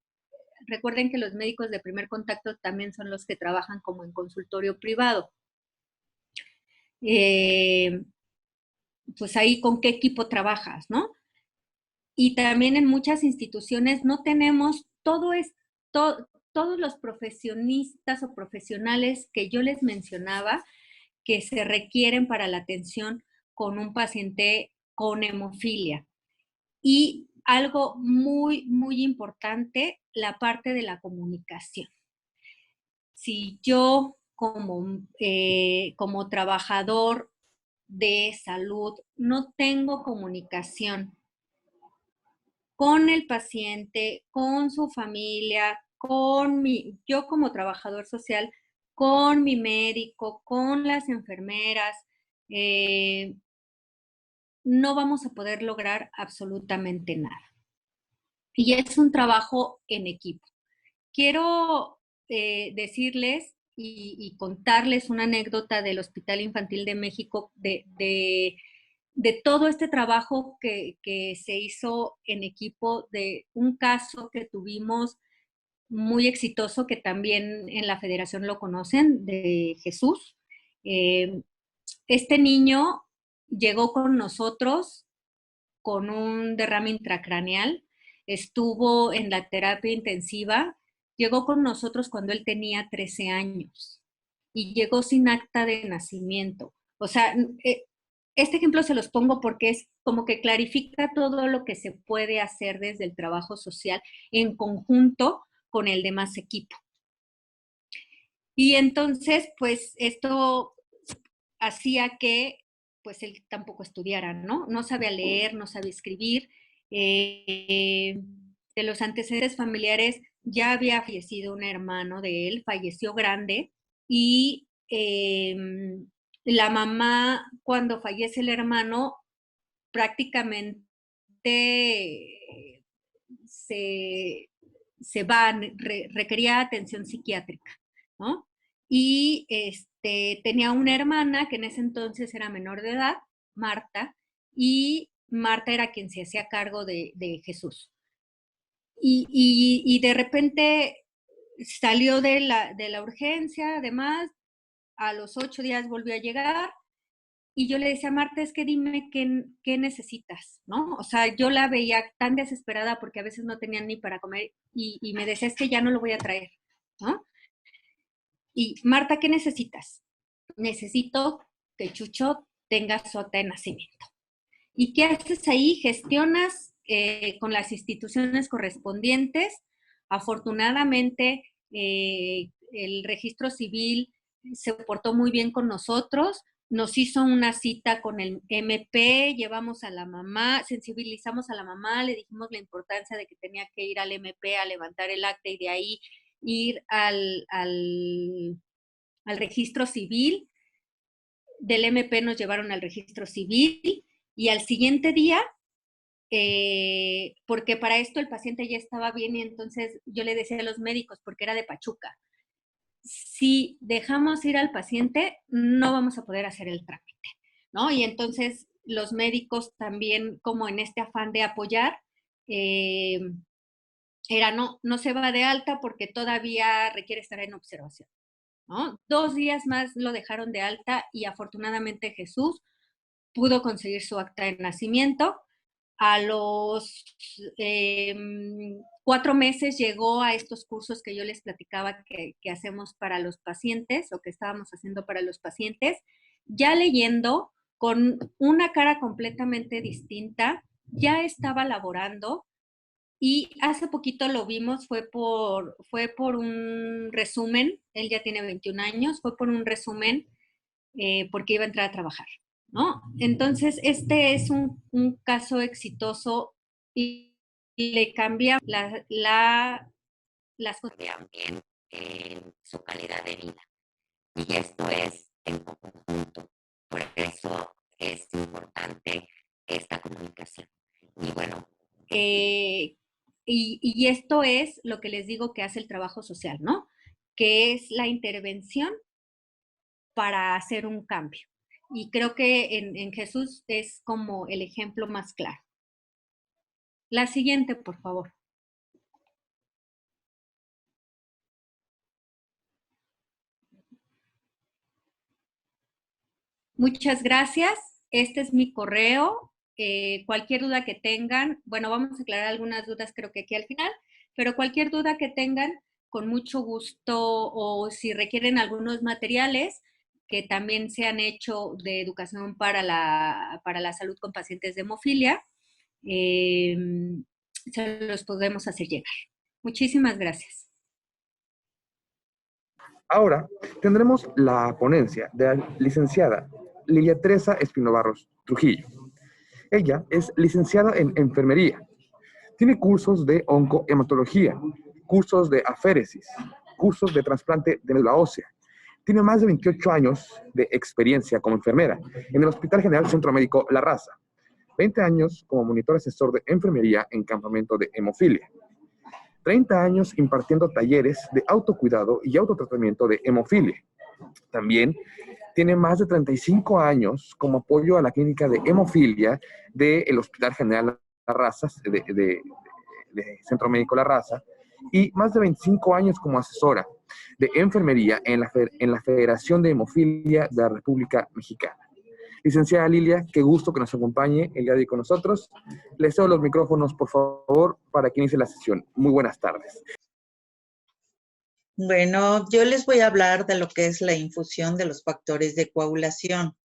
recuerden que los médicos de primer contacto también son los que trabajan como en consultorio privado. Pues ahí con qué equipo trabajas, ¿no? Y también en muchas instituciones no tenemos todos los profesionistas o profesionales que yo les mencionaba que se requieren para la atención con un paciente con hemofilia. Y algo muy, muy importante, la parte de la comunicación. Si yo como trabajador de salud no tengo comunicación con el paciente, con su familia, yo como trabajador social, con mi médico, con las enfermeras, no vamos a poder lograr absolutamente nada. Y es un trabajo en equipo. Quiero decirles y contarles una anécdota del Hospital Infantil de México de todo este trabajo que se hizo en equipo, de un caso que tuvimos muy exitoso, que también en la federación lo conocen, de Jesús. Este niño llegó con nosotros con un derrame intracraneal, estuvo en la terapia intensiva, llegó con nosotros cuando él tenía 13 años y llegó sin acta de nacimiento. O sea, este ejemplo se los pongo porque es como que clarifica todo lo que se puede hacer desde el trabajo social en conjunto con el demás equipo. Y entonces, pues esto hacía que pues él tampoco estudiara, ¿no? No sabía leer, no sabía escribir. De los antecedentes familiares, ya había fallecido un hermano de él, falleció grande, y la mamá, cuando fallece el hermano, prácticamente se va, requería atención psiquiátrica, ¿no? Y tenía una hermana que en ese entonces era menor de edad, Marta, y Marta era quien se hacía cargo de Jesús. Y de repente salió de la urgencia, además, a los 8 días volvió a llegar, y yo le decía, Marta, es que dime qué necesitas, ¿no? O sea, yo la veía tan desesperada porque a veces no tenían ni para comer, y me decía, es que ya no lo voy a traer, ¿no? Y Marta, ¿qué necesitas? Necesito que Chucho tenga su acta de nacimiento. ¿Y qué haces ahí? Gestionas con las instituciones correspondientes. Afortunadamente, el registro civil se portó muy bien con nosotros, nos hizo una cita con el MP, llevamos a la mamá, sensibilizamos a la mamá, le dijimos la importancia de que tenía que ir al MP a levantar el acta y de ahí ir al registro civil. Del MP nos llevaron al registro civil y al siguiente día, porque para esto el paciente ya estaba bien, y entonces yo le decía a los médicos, porque era de Pachuca, si dejamos ir al paciente, no vamos a poder hacer el trámite, ¿no? Y entonces los médicos también, como en este afán de apoyar, era no se va de alta porque todavía requiere estar en observación, ¿no? 2 días más lo dejaron de alta y afortunadamente Jesús pudo conseguir su acta de nacimiento. A los 4 meses llegó a estos cursos que yo les platicaba que hacemos para los pacientes, o que estábamos haciendo para los pacientes, ya leyendo con una cara completamente distinta, ya estaba laborando, y hace poquito lo vimos, fue por un resumen, él ya tiene 21 años, fue por un resumen porque iba a entrar a trabajar, ¿no? Entonces, este es un caso exitoso y le cambia las cosas. También su calidad de vida. Y esto es en conjunto. Por eso es importante esta comunicación. Y bueno. Y esto es lo que les digo que hace el trabajo social, ¿no? Que es la intervención para hacer un cambio. Y creo que en Jesús es como el ejemplo más claro. La siguiente, por favor. Muchas gracias. Este es mi correo. Cualquier duda que tengan, bueno, vamos a aclarar algunas dudas creo que aquí al final, pero cualquier duda que tengan, con mucho gusto, o si requieren algunos materiales que también se han hecho de educación para la salud con pacientes de hemofilia, se los podemos hacer llegar. Muchísimas gracias. Ahora tendremos la ponencia de la licenciada Lilia Teresa Espinobarros Trujillo. Ella es licenciada en enfermería. Tiene cursos de oncohematología, cursos de aféresis, cursos de trasplante de médula ósea. Tiene más de 28 años de experiencia como enfermera en el Hospital General Centro Médico La Raza, 20 años como monitor asesor de enfermería en campamento de hemofilia, 30 años impartiendo talleres de autocuidado y autotratamiento de hemofilia. También tiene más de 35 años como apoyo a la clínica de hemofilia del Hospital General La Raza, de Centro Médico La Raza, y más de 25 años como asesora de enfermería en la Federación de Hemofilia de la República Mexicana. Licenciada Lilia, qué gusto que nos acompañe el día de hoy con nosotros. Le cedo los micrófonos, por favor, para que inicie la sesión. Muy buenas tardes. Bueno, yo les voy a hablar de lo que es la infusión de los factores de coagulación.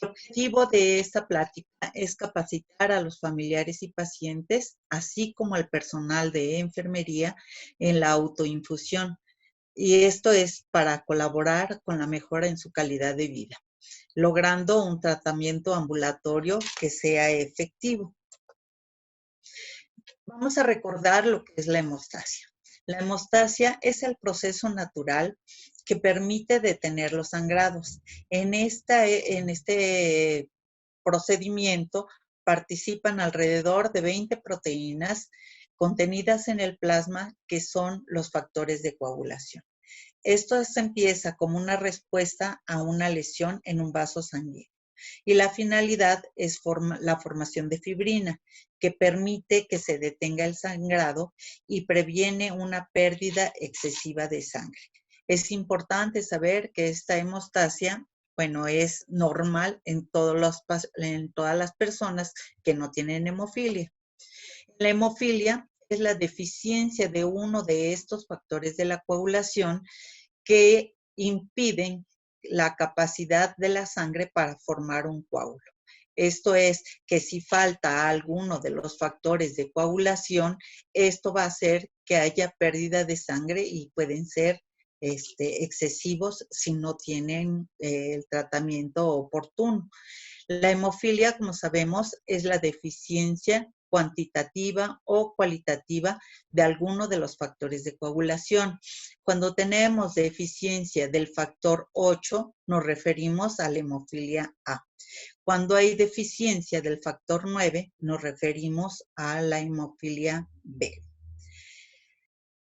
El objetivo de esta plática es capacitar a los familiares y pacientes, así como al personal de enfermería, en la autoinfusión. Y esto es para colaborar con la mejora en su calidad de vida, logrando un tratamiento ambulatorio que sea efectivo. Vamos a recordar lo que es la hemostasia. La hemostasia es el proceso natural que permite detener los sangrados. En este procedimiento participan alrededor de 20 proteínas contenidas en el plasma, que son los factores de coagulación. Esto se empieza como una respuesta a una lesión en un vaso sanguíneo. Y la finalidad es la formación de fibrina, que permite que se detenga el sangrado y previene una pérdida excesiva de sangre. Es importante saber que esta hemostasia, bueno, es normal en todas las personas que no tienen hemofilia. La hemofilia es la deficiencia de uno de estos factores de la coagulación que impiden la capacidad de la sangre para formar un coágulo. Esto es que si falta alguno de los factores de coagulación, esto va a hacer que haya pérdida de sangre y pueden ser excesivos si no tienen el tratamiento oportuno. La hemofilia, como sabemos, es la deficiencia cuantitativa o cualitativa de alguno de los factores de coagulación. Cuando tenemos deficiencia del factor 8, nos referimos a la hemofilia A. Cuando hay deficiencia del factor 9, nos referimos a la hemofilia B.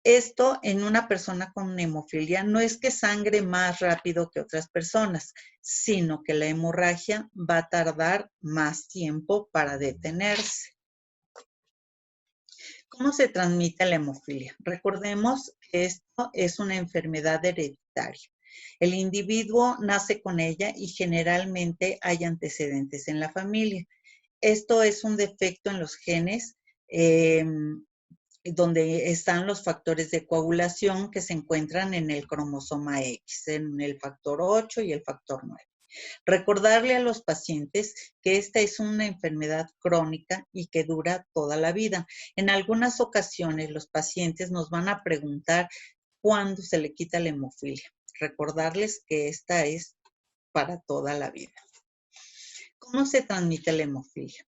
Esto en una persona con hemofilia no es que sangre más rápido que otras personas, sino que la hemorragia va a tardar más tiempo para detenerse. ¿Cómo se transmite la hemofilia? Recordemos que esto es una enfermedad hereditaria. El individuo nace con ella y generalmente hay antecedentes en la familia. Esto es un defecto en los genes donde están los factores de coagulación que se encuentran en el cromosoma X, en el factor 8 y el factor 9. Recordarle a los pacientes que esta es una enfermedad crónica y que dura toda la vida. En algunas ocasiones los pacientes nos van a preguntar cuándo se le quita la hemofilia. Recordarles que esta es para toda la vida. ¿Cómo se transmite la hemofilia?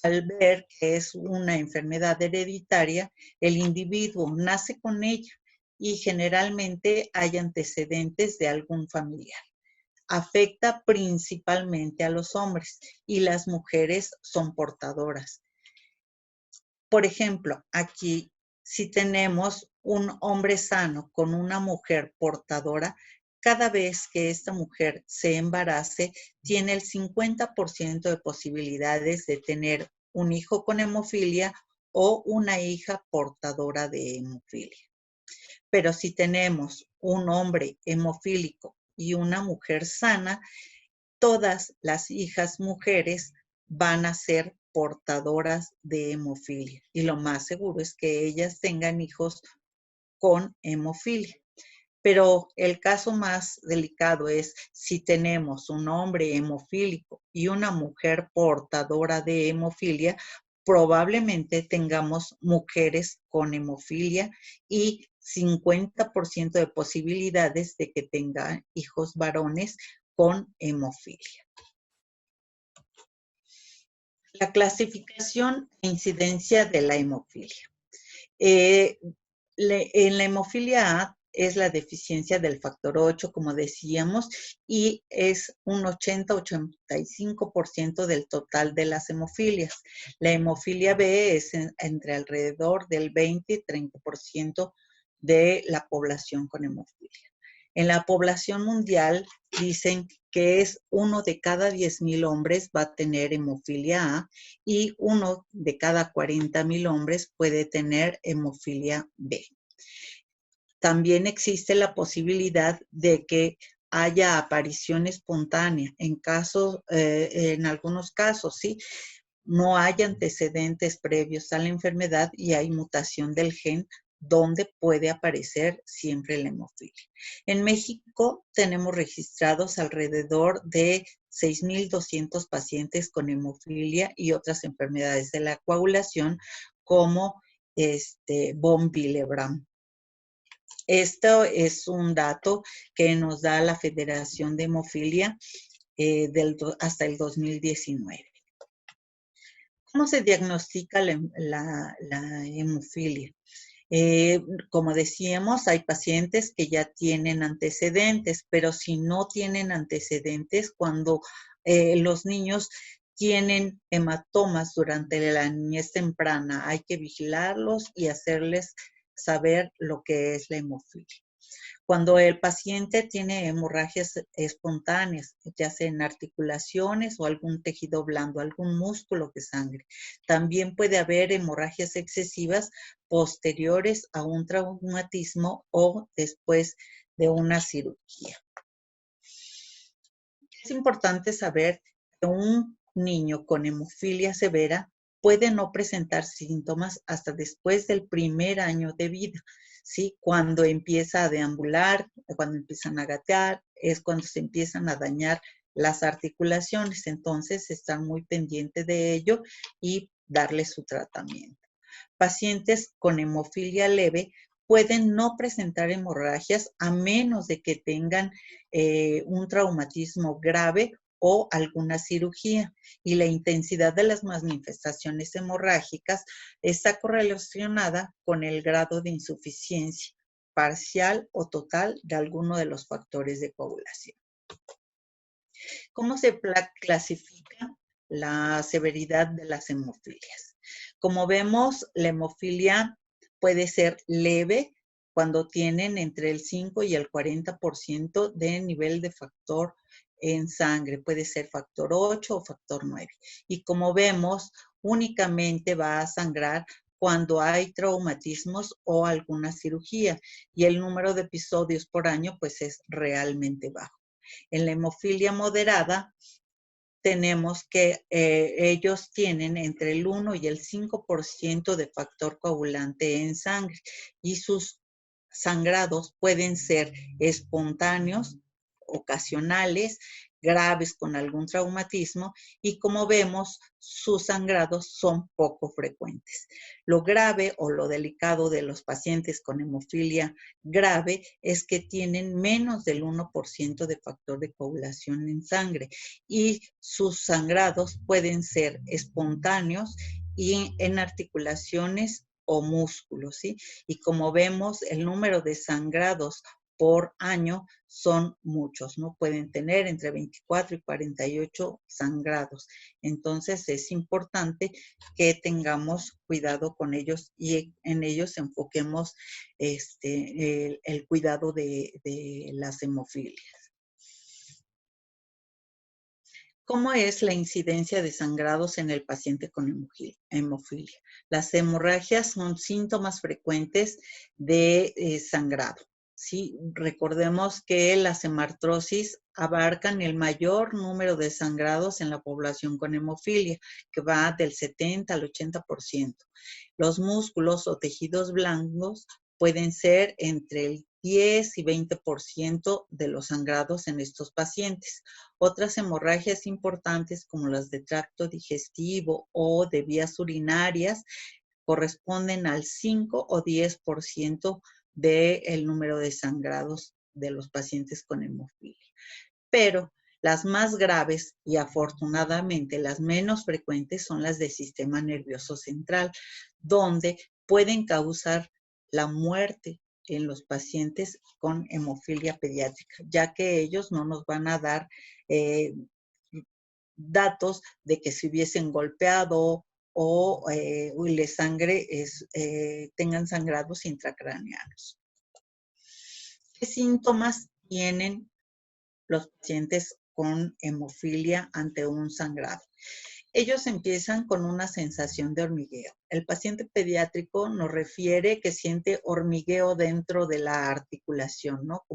Al ver que es una enfermedad hereditaria, el individuo nace con ella y generalmente hay antecedentes de algún familiar. Afecta principalmente a los hombres y las mujeres son portadoras. Por ejemplo, aquí si tenemos un hombre sano con una mujer portadora, cada vez que esta mujer se embarace, tiene el 50% de posibilidades de tener un hijo con hemofilia o una hija portadora de hemofilia. Pero si tenemos un hombre hemofílico y una mujer sana, todas las hijas mujeres van a ser portadoras de hemofilia. Y lo más seguro es que ellas tengan hijos con hemofilia. Pero el caso más delicado es si tenemos un hombre hemofílico y una mujer portadora de hemofilia, probablemente tengamos mujeres con hemofilia y 50% de posibilidades de que tenga hijos varones con hemofilia. La clasificación e incidencia de la hemofilia. En la hemofilia A es la deficiencia del factor 8, como decíamos, y es un 80-85% del total de las hemofilias. La hemofilia B es entre alrededor del 20 y 30% de la población con hemofilia. En la población mundial dicen que es 1 de cada 10,000 hombres va a tener hemofilia A y 1 de cada 40,000 hombres puede tener hemofilia B. También existe la posibilidad de que haya aparición espontánea. En algunos casos, ¿sí? No hay antecedentes previos a la enfermedad y hay mutación del gen donde puede aparecer siempre la hemofilia. En México tenemos registrados alrededor de 6,200 pacientes con hemofilia y otras enfermedades de la coagulación como von Willebrand. Esto es un dato que nos da la Federación de Hemofilia hasta el 2019. ¿Cómo se diagnostica la hemofilia? Como decíamos, hay pacientes que ya tienen antecedentes, pero si no tienen antecedentes, cuando los niños tienen hematomas durante la niñez temprana, hay que vigilarlos y hacerles saber lo que es la hemofilia. Cuando el paciente tiene hemorragias espontáneas, ya sea en articulaciones o algún tejido blando, algún músculo que sangre. También puede haber hemorragias excesivas posteriores a un traumatismo o después de una cirugía. Es importante saber que un niño con hemofilia severa puede no presentar síntomas hasta después del primer año de vida, ¿sí? Cuando empieza a deambular, cuando empiezan a gatear, es cuando se empiezan a dañar las articulaciones. Entonces, estar muy pendiente de ello y darle su tratamiento. Pacientes con hemofilia leve pueden no presentar hemorragias a menos de que tengan un traumatismo grave o alguna cirugía. Y la intensidad de las manifestaciones hemorrágicas está correlacionada con el grado de insuficiencia parcial o total de alguno de los factores de coagulación. ¿Cómo se clasifica la severidad de las hemofilias? Como vemos, la hemofilia puede ser leve cuando tienen entre el 5 y el 40% de nivel de factor en sangre. Puede ser factor 8 o factor 9. Y como vemos, únicamente va a sangrar cuando hay traumatismos o alguna cirugía. Y el número de episodios por año pues es realmente bajo. En la hemofilia moderada, tenemos que ellos tienen entre el 1 y el 5% de factor coagulante en sangre y sus sangrados pueden ser espontáneos, ocasionales, graves con algún traumatismo y como vemos, sus sangrados son poco frecuentes. Lo grave o lo delicado de los pacientes con hemofilia grave es que tienen menos del 1% de factor de coagulación en sangre y sus sangrados pueden ser espontáneos y en articulaciones o músculos, ¿sí? Y como vemos, el número de sangrados por año son muchos, ¿no? Pueden tener entre 24 y 48 sangrados. Entonces, es importante que tengamos cuidado con ellos y en ellos enfoquemos el cuidado de las hemofilias. ¿Cómo es la incidencia de sangrados en el paciente con hemofilia? Las hemorragias son síntomas frecuentes de sangrado. ¿Sí? Recordemos que las hemartrosis abarcan el mayor número de sangrados en la población con hemofilia, que va del 70 al 80%. Los músculos o tejidos blandos pueden ser entre el 10 y 20% de los sangrados en estos pacientes. Otras hemorragias importantes como las de tracto digestivo o de vías urinarias corresponden al 5 o 10% del número de sangrados de los pacientes con hemofilia. Pero las más graves y afortunadamente las menos frecuentes son las del sistema nervioso central, donde pueden causar la muerte en los pacientes con hemofilia pediátrica, ya que ellos no nos van a dar datos de que se hubiesen golpeado o tengan sangrados intracraneanos. ¿Qué síntomas tienen los pacientes con hemofilia ante un sangrado? Ellos empiezan con una sensación de hormigueo. El paciente pediátrico nos refiere que siente hormigueo dentro de la articulación, ¿no?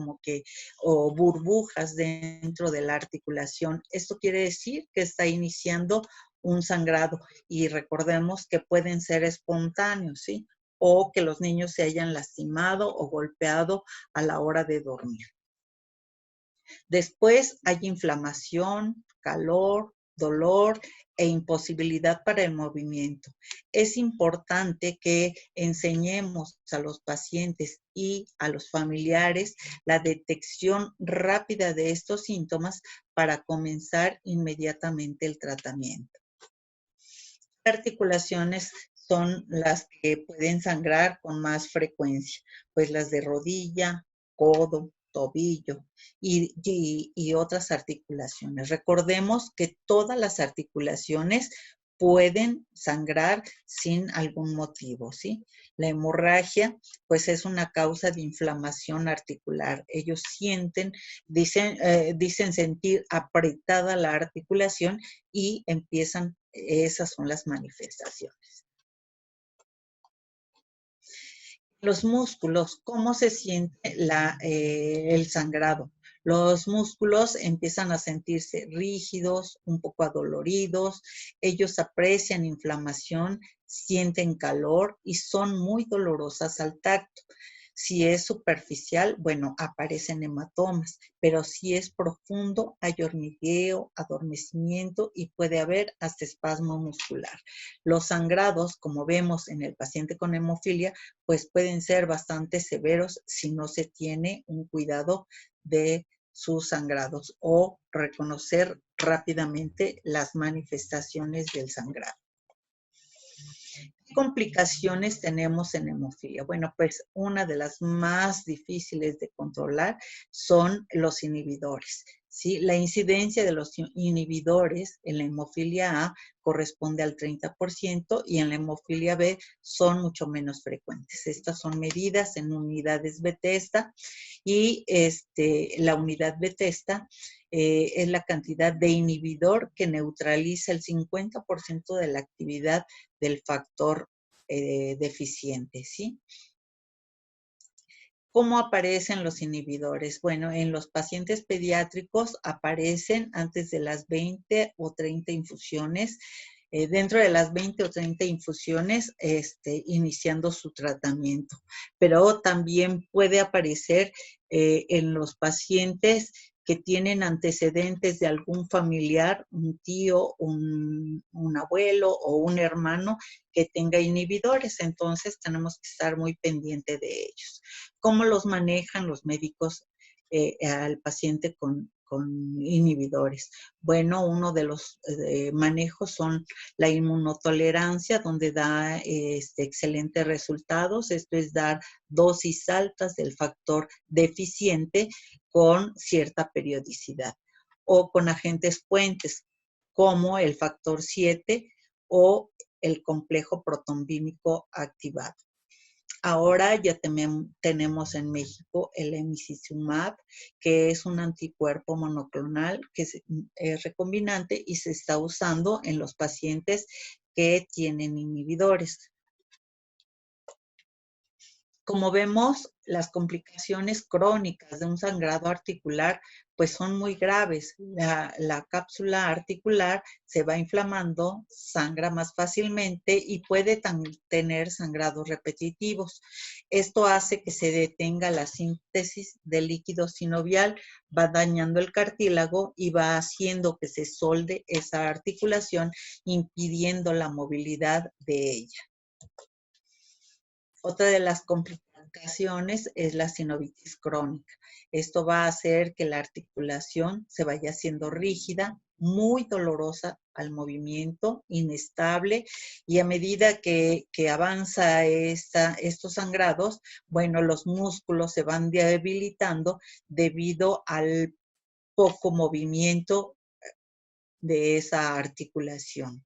O burbujas dentro de la articulación. Esto quiere decir que está iniciando un sangrado y recordemos que pueden ser espontáneos, ¿sí? O que los niños se hayan lastimado o golpeado a la hora de dormir. Después hay inflamación, calor, dolor e imposibilidad para el movimiento. Es importante que enseñemos a los pacientes y a los familiares la detección rápida de estos síntomas para comenzar inmediatamente el tratamiento. ¿Qué articulaciones son las que pueden sangrar con más frecuencia? Pues las de rodilla, codo, tobillo y otras articulaciones. Recordemos que todas las articulaciones pueden sangrar sin algún motivo, ¿sí? La hemorragia, pues es una causa de inflamación articular. Ellos dicen sentir apretada la articulación y esas son las manifestaciones. Los músculos, ¿cómo se siente el sangrado? Los músculos empiezan a sentirse rígidos, un poco adoloridos, ellos aprecian inflamación, sienten calor y son muy dolorosas al tacto. Si es superficial, bueno, aparecen hematomas, pero si es profundo, hay hormigueo, adormecimiento y puede haber hasta espasmo muscular. Los sangrados, como vemos en el paciente con hemofilia, pues pueden ser bastante severos si no se tiene un cuidado de sus sangrados o reconocer rápidamente las manifestaciones del sangrado. ¿Qué complicaciones tenemos en hemofilia? Bueno, pues una de las más difíciles de controlar son los inhibidores, ¿sí? La incidencia de los inhibidores en la hemofilia A corresponde al 30% y en la hemofilia B son mucho menos frecuentes. Estas son medidas en unidades Bethesda y la unidad Bethesda es la cantidad de inhibidor que neutraliza el 50% de la actividad del factor deficiente, ¿sí? ¿Cómo aparecen los inhibidores? Bueno, en los pacientes pediátricos aparecen antes de las 20 o 30 infusiones, dentro de las 20 o 30 infusiones, iniciando su tratamiento. Pero también puede aparecer en los pacientes que tienen antecedentes de algún familiar, un tío, un abuelo o un hermano que tenga inhibidores. Entonces tenemos que estar muy pendiente de ellos. ¿Cómo los manejan los médicos al paciente con inhibidores? Bueno, uno de los manejos son la inmunotolerancia, donde da excelentes resultados. Esto es dar dosis altas del factor deficiente con cierta periodicidad, o con agentes puentes, como el factor 7 o el complejo protonbímico activado. Ahora ya tenemos en México el emicizumab, que es un anticuerpo monoclonal que es recombinante y se está usando en los pacientes que tienen inhibidores. Como vemos, las complicaciones crónicas de un sangrado articular pues son muy graves. La cápsula articular se va inflamando, sangra más fácilmente y puede tener sangrados repetitivos. Esto hace que se detenga la síntesis del líquido sinovial, va dañando el cartílago y va haciendo que se solde esa articulación, impidiendo la movilidad de ella. Otra de las complicaciones ocasiones es la sinovitis crónica. Esto va a hacer que la articulación se vaya haciendo rígida, muy dolorosa al movimiento, inestable, y a medida que avanza estos sangrados, bueno, los músculos se van debilitando debido al poco movimiento de esa articulación.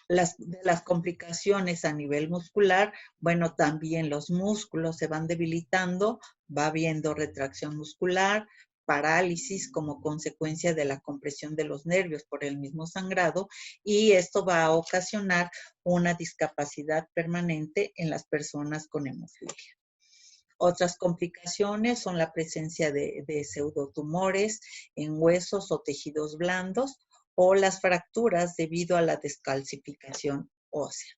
De las complicaciones a nivel muscular, bueno, también los músculos se van debilitando, va habiendo retracción muscular, parálisis como consecuencia de la compresión de los nervios por el mismo sangrado, y esto va a ocasionar una discapacidad permanente en las personas con hemofilia. Otras complicaciones son la presencia de pseudotumores en huesos o tejidos blandos, o las fracturas debido a la descalcificación ósea.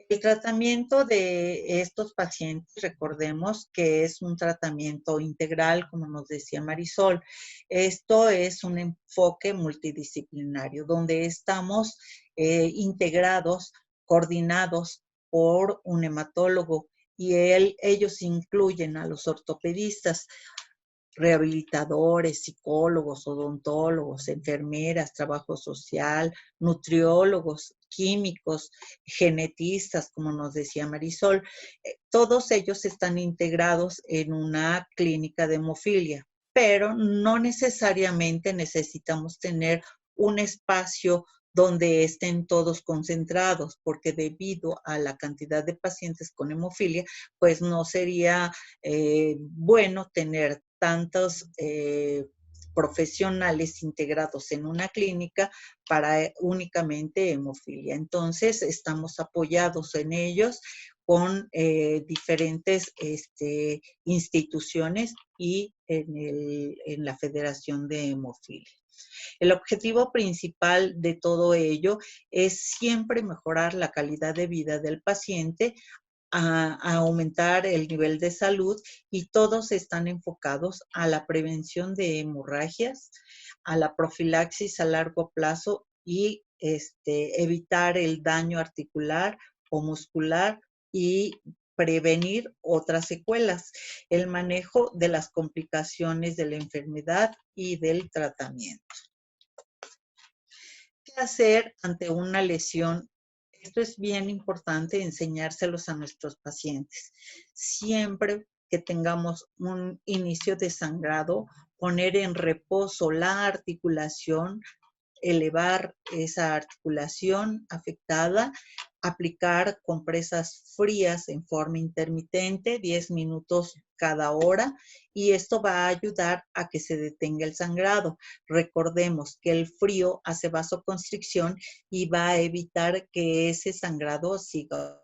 El tratamiento de estos pacientes, recordemos que es un tratamiento integral, como nos decía Marisol. Esto es un enfoque multidisciplinario, donde estamos integrados, coordinados por un hematólogo, y ellos incluyen a los ortopedistas, rehabilitadores, psicólogos, odontólogos, enfermeras, trabajo social, nutriólogos, químicos, genetistas, como nos decía Marisol. Todos ellos están integrados en una clínica de hemofilia, pero no necesariamente necesitamos tener un espacio donde estén todos concentrados, porque debido a la cantidad de pacientes con hemofilia, pues no sería bueno tener tantos profesionales integrados en una clínica para únicamente hemofilia. Entonces, estamos apoyados en ellos con diferentes instituciones y en la Federación de Hemofilia. El objetivo principal de todo ello es siempre mejorar la calidad de vida del paciente, a aumentar el nivel de salud, y todos están enfocados a la prevención de hemorragias, a la profilaxis a largo plazo y evitar el daño articular o muscular y prevenir otras secuelas, el manejo de las complicaciones de la enfermedad y del tratamiento. ¿Qué hacer ante una lesión? Esto es bien importante enseñárselos a nuestros pacientes. Siempre que tengamos un inicio de sangrado, poner en reposo la articulación, elevar esa articulación afectada, aplicar compresas frías en forma intermitente, 10 minutos cada hora, y esto va a ayudar a que se detenga el sangrado. Recordemos que el frío hace vasoconstricción y va a evitar que ese sangrado siga.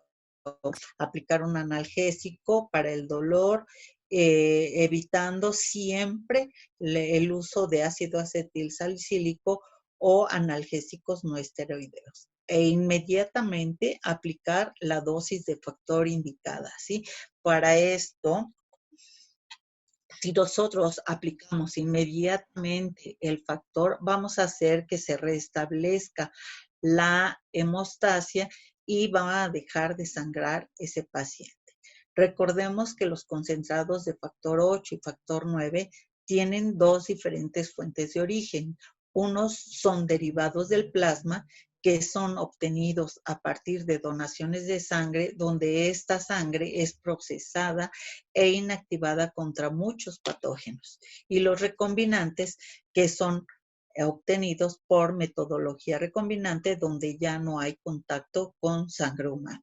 Aplicar un analgésico para el dolor, evitando siempre el uso de ácido acetil salicílico o analgésicos no esteroideos, e inmediatamente aplicar la dosis de factor indicada, ¿sí? Para esto, si nosotros aplicamos inmediatamente el factor, vamos a hacer que se restablezca la hemostasia y va a dejar de sangrar ese paciente. Recordemos que los concentrados de factor 8 y factor 9 tienen dos diferentes fuentes de origen. Unos son derivados del plasma, que son obtenidos a partir de donaciones de sangre, donde esta sangre es procesada e inactivada contra muchos patógenos. Y los recombinantes, que son obtenidos por metodología recombinante, donde ya no hay contacto con sangre humana.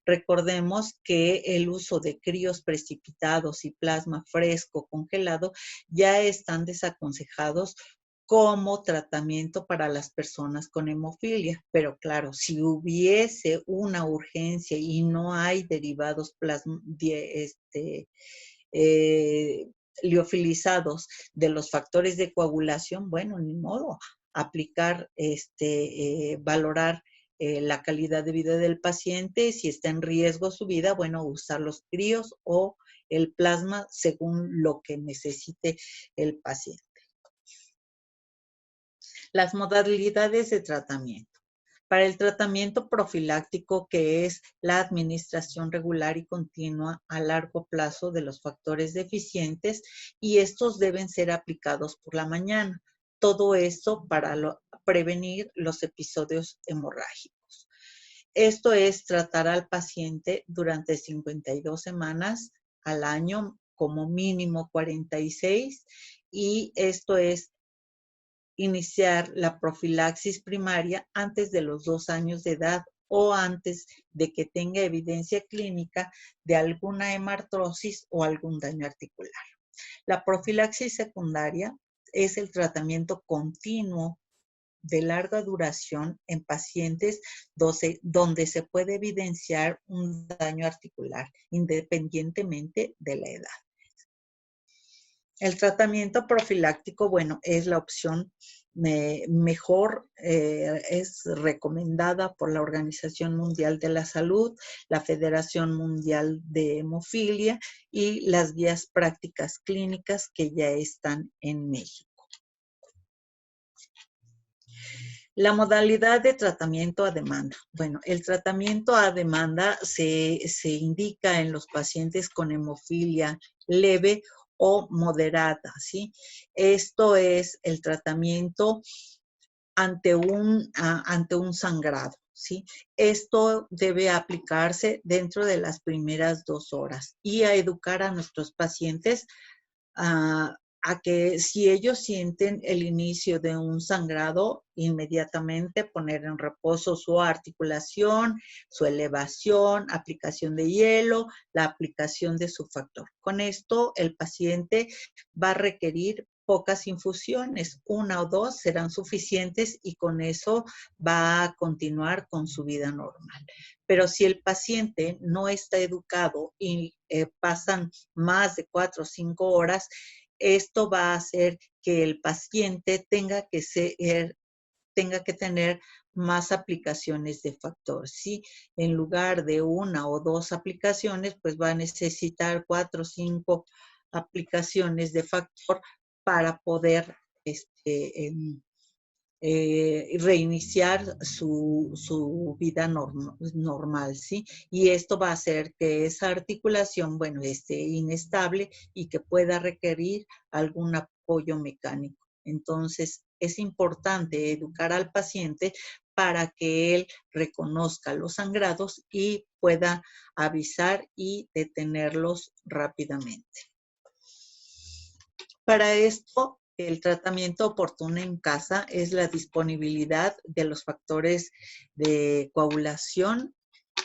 Recordemos que el uso de críos precipitados y plasma fresco congelado ya están desaconsejados como tratamiento para las personas con hemofilia. Pero claro, si hubiese una urgencia y no hay derivados liofilizados de los factores de coagulación, bueno, ni modo, aplicar, valorar la calidad de vida del paciente. Si está en riesgo su vida, bueno, usar los críos o el plasma según lo que necesite el paciente. Las modalidades de tratamiento. Para el tratamiento profiláctico, que es la administración regular y continua a largo plazo de los factores deficientes, y estos deben ser aplicados por la mañana. Todo esto para prevenir los episodios hemorrágicos. Esto es tratar al paciente durante 52 semanas al año, como mínimo 46, y esto es iniciar la profilaxis primaria antes de los 2 años de edad o antes de que tenga evidencia clínica de alguna hemartrosis o algún daño articular. La profilaxis secundaria es el tratamiento continuo de larga duración en pacientes donde se puede evidenciar un daño articular, independientemente de la edad. El tratamiento profiláctico, bueno, es la opción mejor, es recomendada por la Organización Mundial de la Salud, la Federación Mundial de Hemofilia y las guías prácticas clínicas que ya están en México. La modalidad de tratamiento a demanda. Bueno, el tratamiento a demanda se indica en los pacientes con hemofilia leve o moderada, ¿sí? Esto es el tratamiento ante un sangrado, ¿sí? Esto debe aplicarse dentro de las primeras 2 horas y a educar a nuestros pacientes a que si ellos sienten el inicio de un sangrado, inmediatamente poner en reposo su articulación, su elevación, aplicación de hielo, la aplicación de su factor. Con esto, el paciente va a requerir pocas infusiones, 1 o 2 serán suficientes y con eso va a continuar con su vida normal. Pero si el paciente no está educado y pasan más de 4 o 5 horas, esto va a hacer que el paciente tenga que tener más aplicaciones de factor, ¿sí? En lugar de 1 o 2 aplicaciones, pues va a necesitar 4 o 5 aplicaciones de factor para poder reiniciar su vida normal, ¿sí? Y esto va a hacer que esa articulación, bueno, esté inestable y que pueda requerir algún apoyo mecánico. Entonces, es importante educar al paciente para que él reconozca los sangrados y pueda avisar y detenerlos rápidamente. Para esto, el tratamiento oportuno en casa es la disponibilidad de los factores de coagulación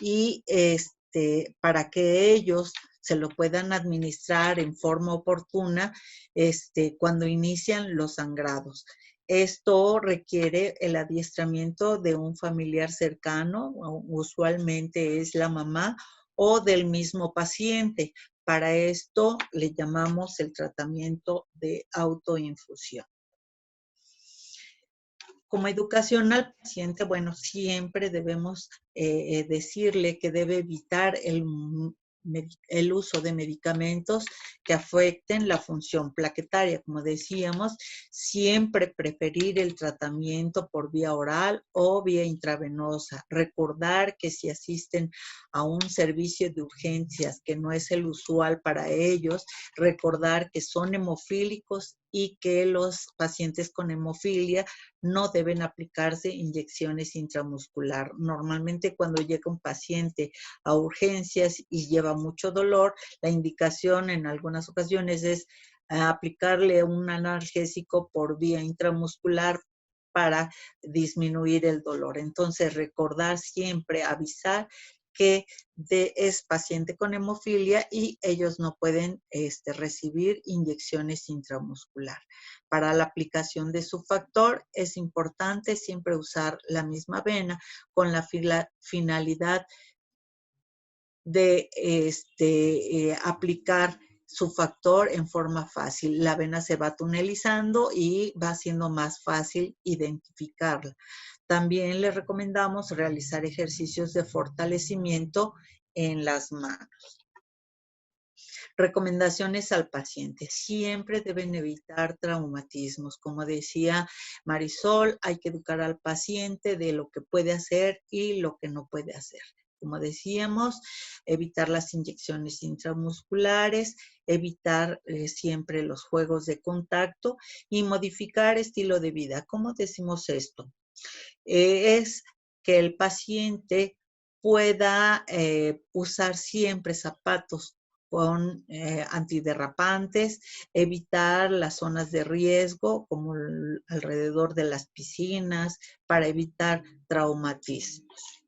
y para que ellos se lo puedan administrar en forma oportuna cuando inician los sangrados. Esto requiere el adiestramiento de un familiar cercano, usualmente es la mamá, o del mismo paciente. Para esto le llamamos el tratamiento de autoinfusión. Como educación al paciente, bueno, siempre debemos decirle que debe evitar el uso de medicamentos que afecten la función plaquetaria. Como decíamos, siempre preferir el tratamiento por vía oral o vía intravenosa. Recordar que si asisten a un servicio de urgencias que no es el usual para ellos, recordar que son hemofílicos y que los pacientes con hemofilia no deben aplicarse inyecciones intramuscular. Normalmente cuando llega un paciente a urgencias y lleva mucho dolor, la indicación en algunas ocasiones es aplicarle un analgésico por vía intramuscular para disminuir el dolor. Entonces, recordar siempre, avisar que es paciente con hemofilia y ellos no pueden recibir inyecciones intramuscular. Para la aplicación de su factor es importante siempre usar la misma vena con la finalidad de aplicar su factor en forma fácil. La vena se va tunelizando y va siendo más fácil identificarla. También le recomendamos realizar ejercicios de fortalecimiento en las manos. Recomendaciones al paciente. Siempre deben evitar traumatismos. Como decía Marisol, hay que educar al paciente de lo que puede hacer y lo que no puede hacer. Como decíamos, evitar las inyecciones intramusculares, evitar siempre los juegos de contacto y modificar estilo de vida. ¿Cómo decimos esto? Es que el paciente pueda usar siempre zapatos con antiderrapantes, evitar las zonas de riesgo como alrededor de las piscinas para evitar traumatismos.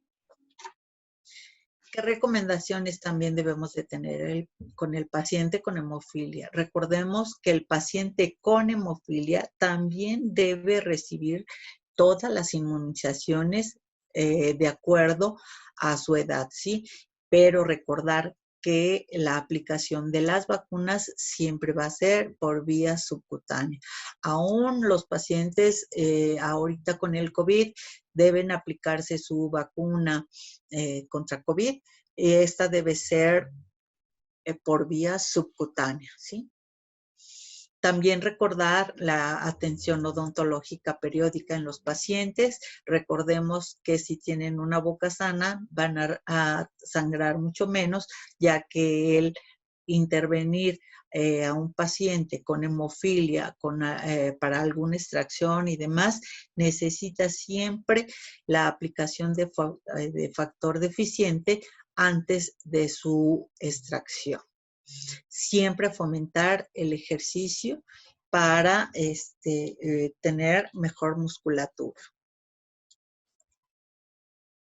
¿Qué recomendaciones también debemos de tener con el paciente con hemofilia? Recordemos que el paciente con hemofilia también debe recibir todas las inmunizaciones de acuerdo a su edad, ¿sí? Pero recordar que la aplicación de las vacunas siempre va a ser por vía subcutánea. Aún los pacientes ahorita con el COVID deben aplicarse su vacuna contra COVID. Esta debe ser por vía subcutánea, ¿sí? También recordar la atención odontológica periódica en los pacientes. Recordemos que si tienen una boca sana van a sangrar mucho menos, ya que el intervenir a un paciente con hemofilia, para alguna extracción y demás, necesita siempre la aplicación de factor deficiente antes de su extracción. Siempre fomentar el ejercicio para tener mejor musculatura.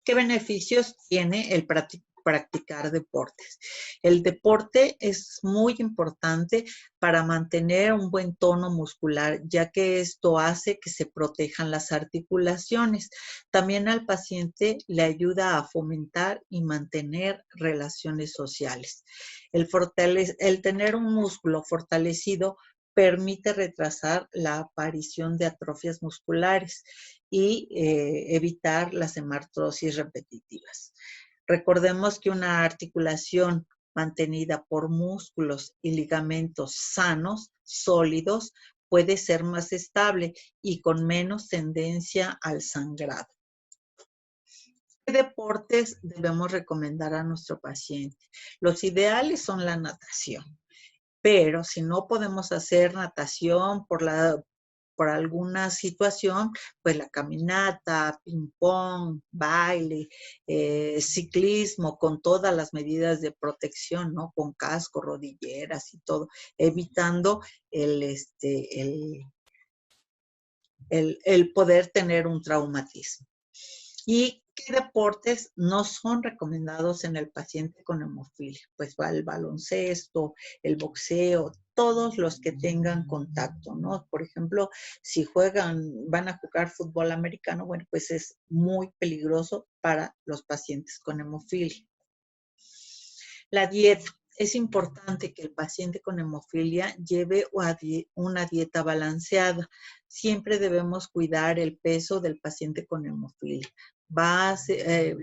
¿Qué beneficios tiene el practicar deportes? El deporte es muy importante para mantener un buen tono muscular, ya que esto hace que se protejan las articulaciones. También al paciente le ayuda a fomentar y mantener relaciones sociales. El tener un músculo fortalecido permite retrasar la aparición de atrofias musculares y evitar las hemartrosis repetitivas. Recordemos que una articulación mantenida por músculos y ligamentos sanos, sólidos, puede ser más estable y con menos tendencia al sangrado. ¿Qué deportes debemos recomendar a nuestro paciente? Los ideales son la natación, pero si no podemos hacer natación por alguna situación, pues la caminata, ping-pong, baile, ciclismo, con todas las medidas de protección, ¿no? Con casco, rodilleras y todo, evitando el poder tener un traumatismo. ¿Y qué deportes no son recomendados en el paciente con hemofilia? Pues va el baloncesto, el boxeo, todos los que tengan contacto, ¿no? Por ejemplo, si van a jugar fútbol americano, bueno, pues es muy peligroso para los pacientes con hemofilia. La dieta. Es importante que el paciente con hemofilia lleve una dieta balanceada. Siempre debemos cuidar el peso del paciente con hemofilia.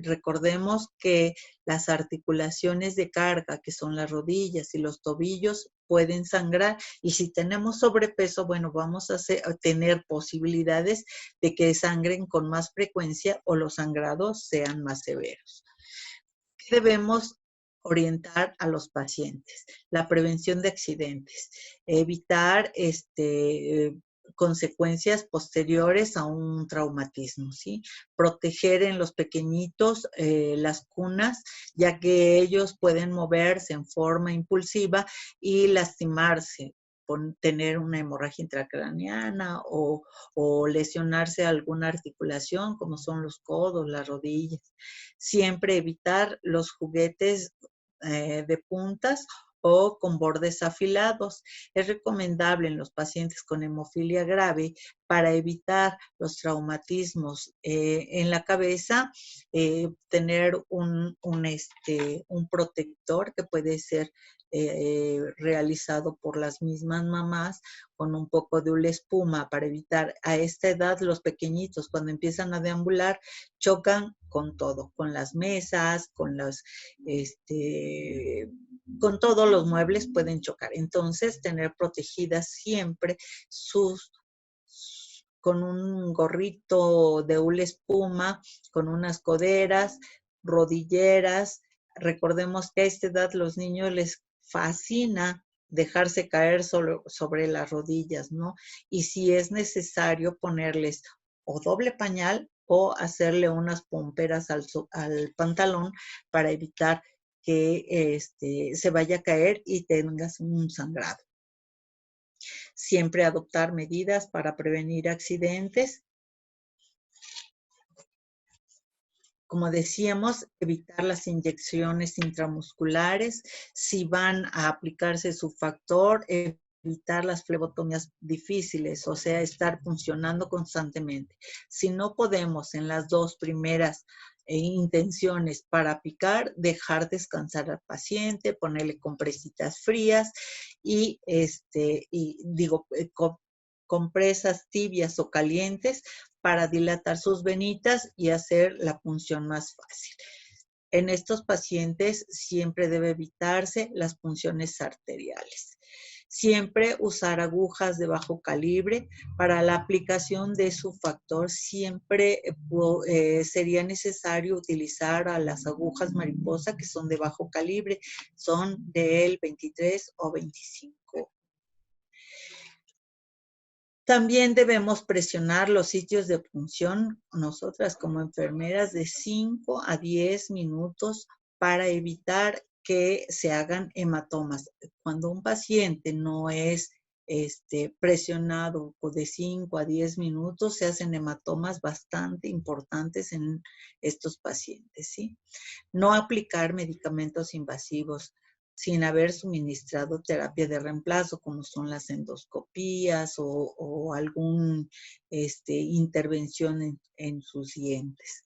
Recordemos que las articulaciones de carga, que son las rodillas y los tobillos, pueden sangrar, y si tenemos sobrepeso, bueno, vamos a tener posibilidades de que sangren con más frecuencia o los sangrados sean más severos. ¿Qué debemos orientar a los pacientes? La prevención de accidentes, evitar consecuencias posteriores a un traumatismo, ¿sí? Proteger en los pequeñitos las cunas, ya que ellos pueden moverse en forma impulsiva y lastimarse, tener una hemorragia intracraneana o lesionarse alguna articulación, como son los codos, las rodillas. Siempre evitar los juguetes de puntas o con bordes afilados. Es recomendable en los pacientes con hemofilia grave, para evitar los traumatismos en la cabeza, tener un protector que puede ser realizado por las mismas mamás con un poco de una espuma, para evitar a esta edad los pequeñitos cuando empiezan a deambular chocan con todo, con las mesas, con los con todos los muebles pueden chocar. Entonces, tener protegidas siempre con un gorrito de hule espuma, con unas coderas, rodilleras. Recordemos que a esta edad los niños les fascina dejarse caer sobre las rodillas, ¿no? Y si es necesario ponerles o doble pañal o hacerle unas pomperas al pantalón para evitar que se vaya a caer y tengas un sangrado. Siempre adoptar medidas para prevenir accidentes. Como decíamos, evitar las inyecciones intramusculares. Si van a aplicarse su factor, evitar las flebotomías difíciles, o sea, estar funcionando constantemente. Si no podemos en las dos primeras intenciones para picar, dejar descansar al paciente, ponerle compresitas frías y compresas tibias o calientes para dilatar sus venitas y hacer la punción más fácil. En estos pacientes siempre debe evitarse las punciones arteriales. Siempre usar agujas de bajo calibre. Para la aplicación de su factor siempre sería necesario utilizar a las agujas mariposa que son de bajo calibre, son del 23 o 25. También debemos presionar los sitios de punción, nosotras como enfermeras, de 5 a 10 minutos para evitar que se hagan hematomas. Cuando un paciente no es presionado de 5 a 10 minutos, se hacen hematomas bastante importantes en estos pacientes, ¿sí? No aplicar medicamentos invasivos sin haber suministrado terapia de reemplazo, como son las endoscopías o alguna intervención en sus dientes.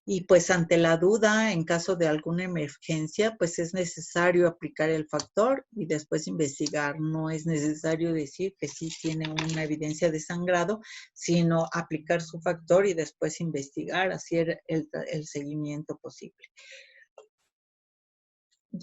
Y pues ante la duda, en caso de alguna emergencia, pues es necesario aplicar el factor y después investigar. No es necesario decir que sí tiene una evidencia de sangrado, sino aplicar su factor y después investigar, hacer el seguimiento posible.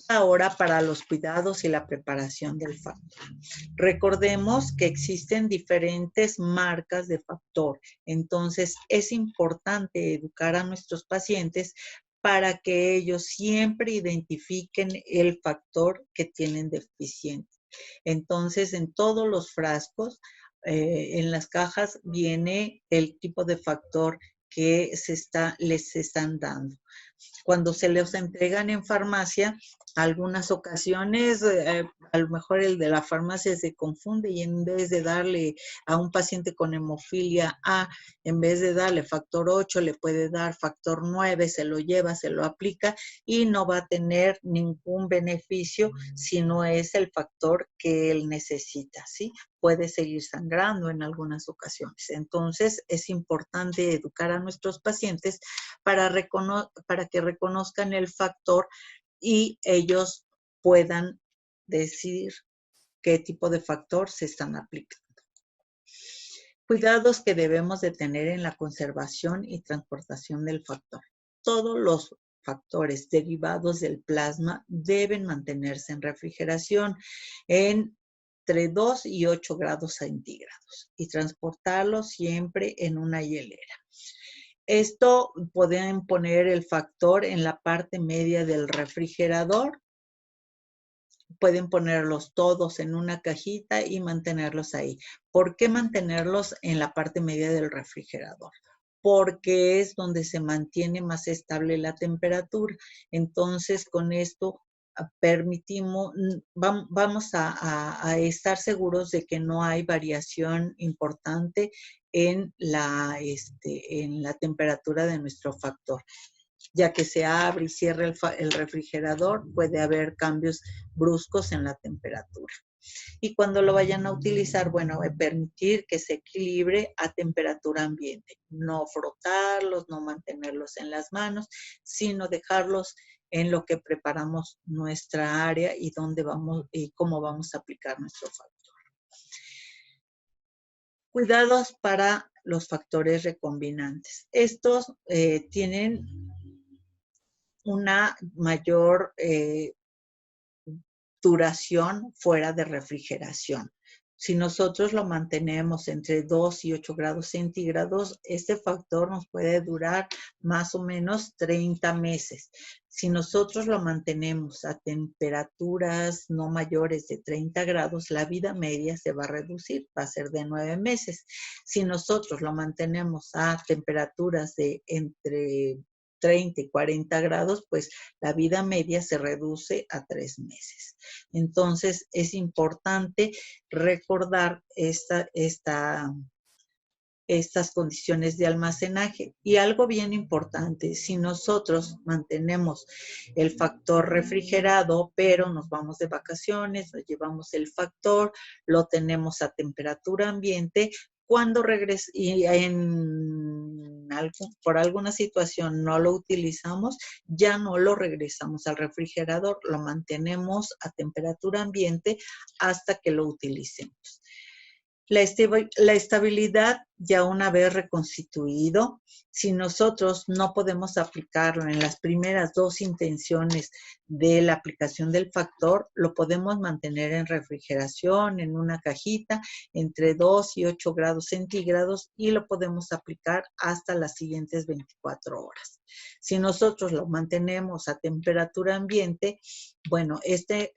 Ahora para los cuidados y la preparación del factor. Recordemos que existen diferentes marcas de factor, entonces es importante educar a nuestros pacientes para que ellos siempre identifiquen el factor que tienen deficiente. Entonces, en todos los frascos, en las cajas, viene el tipo de factor que les están dando. Cuando se los entregan en farmacia, algunas ocasiones a lo mejor el de la farmacia se confunde y en vez de darle a un paciente con hemofilia A, en vez de darle factor 8, le puede dar factor 9, se lo lleva, se lo aplica y no va a tener ningún beneficio si no es el factor que él necesita, ¿sí? Puede seguir sangrando en algunas ocasiones. Entonces, es importante educar a nuestros pacientes para que reconozcan el factor y ellos puedan decidir qué tipo de factor se están aplicando. Cuidados que debemos de tener en la conservación y transportación del factor. Todos los factores derivados del plasma deben mantenerse en refrigeración entre 2 y 8 grados centígrados y transportarlos siempre en una hielera. Esto pueden poner el factor en la parte media del refrigerador. Pueden ponerlos todos en una cajita y mantenerlos ahí. ¿Por qué mantenerlos en la parte media del refrigerador? Porque es donde se mantiene más estable la temperatura. Entonces, con esto vamos a estar seguros de que no hay variación importante en la temperatura de nuestro factor. Ya que se abre y cierra el refrigerador, puede haber cambios bruscos en la temperatura. Y cuando lo vayan a utilizar, bueno, permitir que se equilibre a temperatura ambiente. No frotarlos, no mantenerlos en las manos, sino dejarlos en lo que preparamos nuestra área y dónde vamos y cómo vamos a aplicar nuestro factor. Cuidados para los factores recombinantes. Estos tienen una mayor duración fuera de refrigeración. Si nosotros lo mantenemos entre 2 y 8 grados centígrados, este factor nos puede durar más o menos 30 meses. Si nosotros lo mantenemos a temperaturas no mayores de 30 grados, la vida media se va a reducir, va a ser de 9 meses. Si nosotros lo mantenemos a temperaturas de entre 30 y 40 grados, pues la vida media se reduce a 3 meses. Entonces, es importante recordar estas condiciones de almacenaje. Y algo bien importante, si nosotros mantenemos el factor refrigerado, pero nos vamos de vacaciones, nos llevamos el factor, lo tenemos a temperatura ambiente, cuando regrese y por alguna situación no lo utilizamos, ya no lo regresamos al refrigerador, lo mantenemos a temperatura ambiente hasta que lo utilicemos. La estabilidad ya una vez reconstituido, si nosotros no podemos aplicarlo en las primeras 2 intenciones de la aplicación del factor, lo podemos mantener en refrigeración, en una cajita, entre 2 y 8 grados centígrados y lo podemos aplicar hasta las siguientes 24 horas. Si nosotros lo mantenemos a temperatura ambiente, bueno, este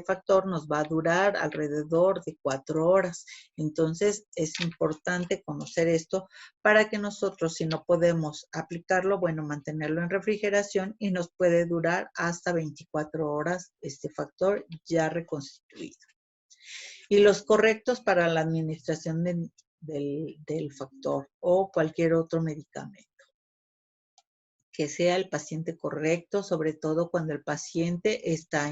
factor nos va a durar alrededor de 4 horas. Entonces, es importante conocer esto para que nosotros, si no podemos aplicarlo, bueno, mantenerlo en refrigeración y nos puede durar hasta 24 horas este factor ya reconstituido. Y los correctos para la administración del factor o cualquier otro medicamento. Que sea el paciente correcto, sobre todo cuando el paciente está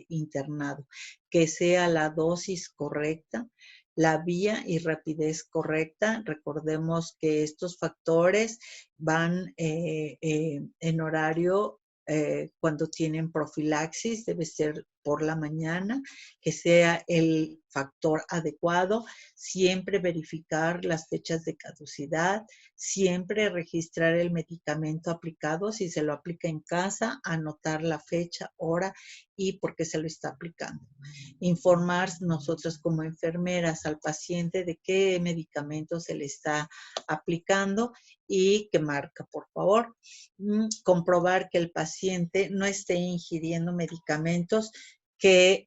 internado. Que sea la dosis correcta, la vía y rapidez correcta. Recordemos que estos factores van en horario cuando tienen profilaxis, debe ser por la mañana, que sea el factor adecuado, siempre verificar las fechas de caducidad, siempre registrar el medicamento aplicado, si se lo aplica en casa, anotar la fecha, hora y por qué se lo está aplicando. Informar nosotros como enfermeras al paciente de qué medicamento se le está aplicando y qué marca, por favor. Comprobar que el paciente no esté ingiriendo medicamentos que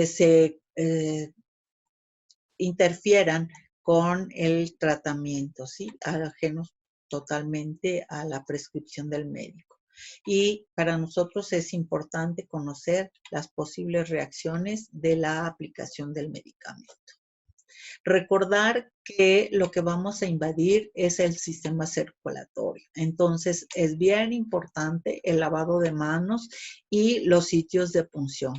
se interfieran con el tratamiento, ¿sí? Ajenos totalmente a la prescripción del médico. Y para nosotros es importante conocer las posibles reacciones de la aplicación del medicamento. Recordar que lo que vamos a invadir es el sistema circulatorio. Entonces, es bien importante el lavado de manos y los sitios de punción.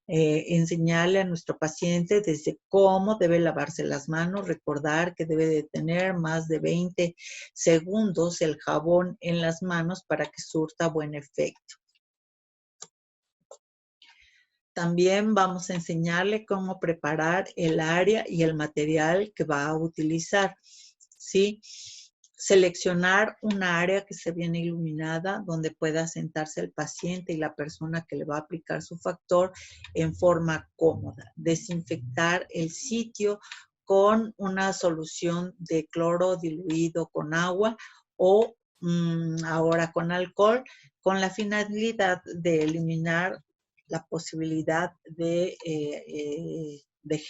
Enseñarle a nuestro paciente desde cómo debe lavarse las manos, recordar que debe de tener más de 20 segundos el jabón en las manos para que surta buen efecto. También vamos a enseñarle cómo preparar el área y el material que va a utilizar, ¿sí? Seleccionar una área que se viene iluminada donde pueda sentarse el paciente y la persona que le va a aplicar su factor en forma cómoda. Desinfectar el sitio con una solución de cloro diluido con agua o ahora con alcohol, con la finalidad de eliminar la posibilidad de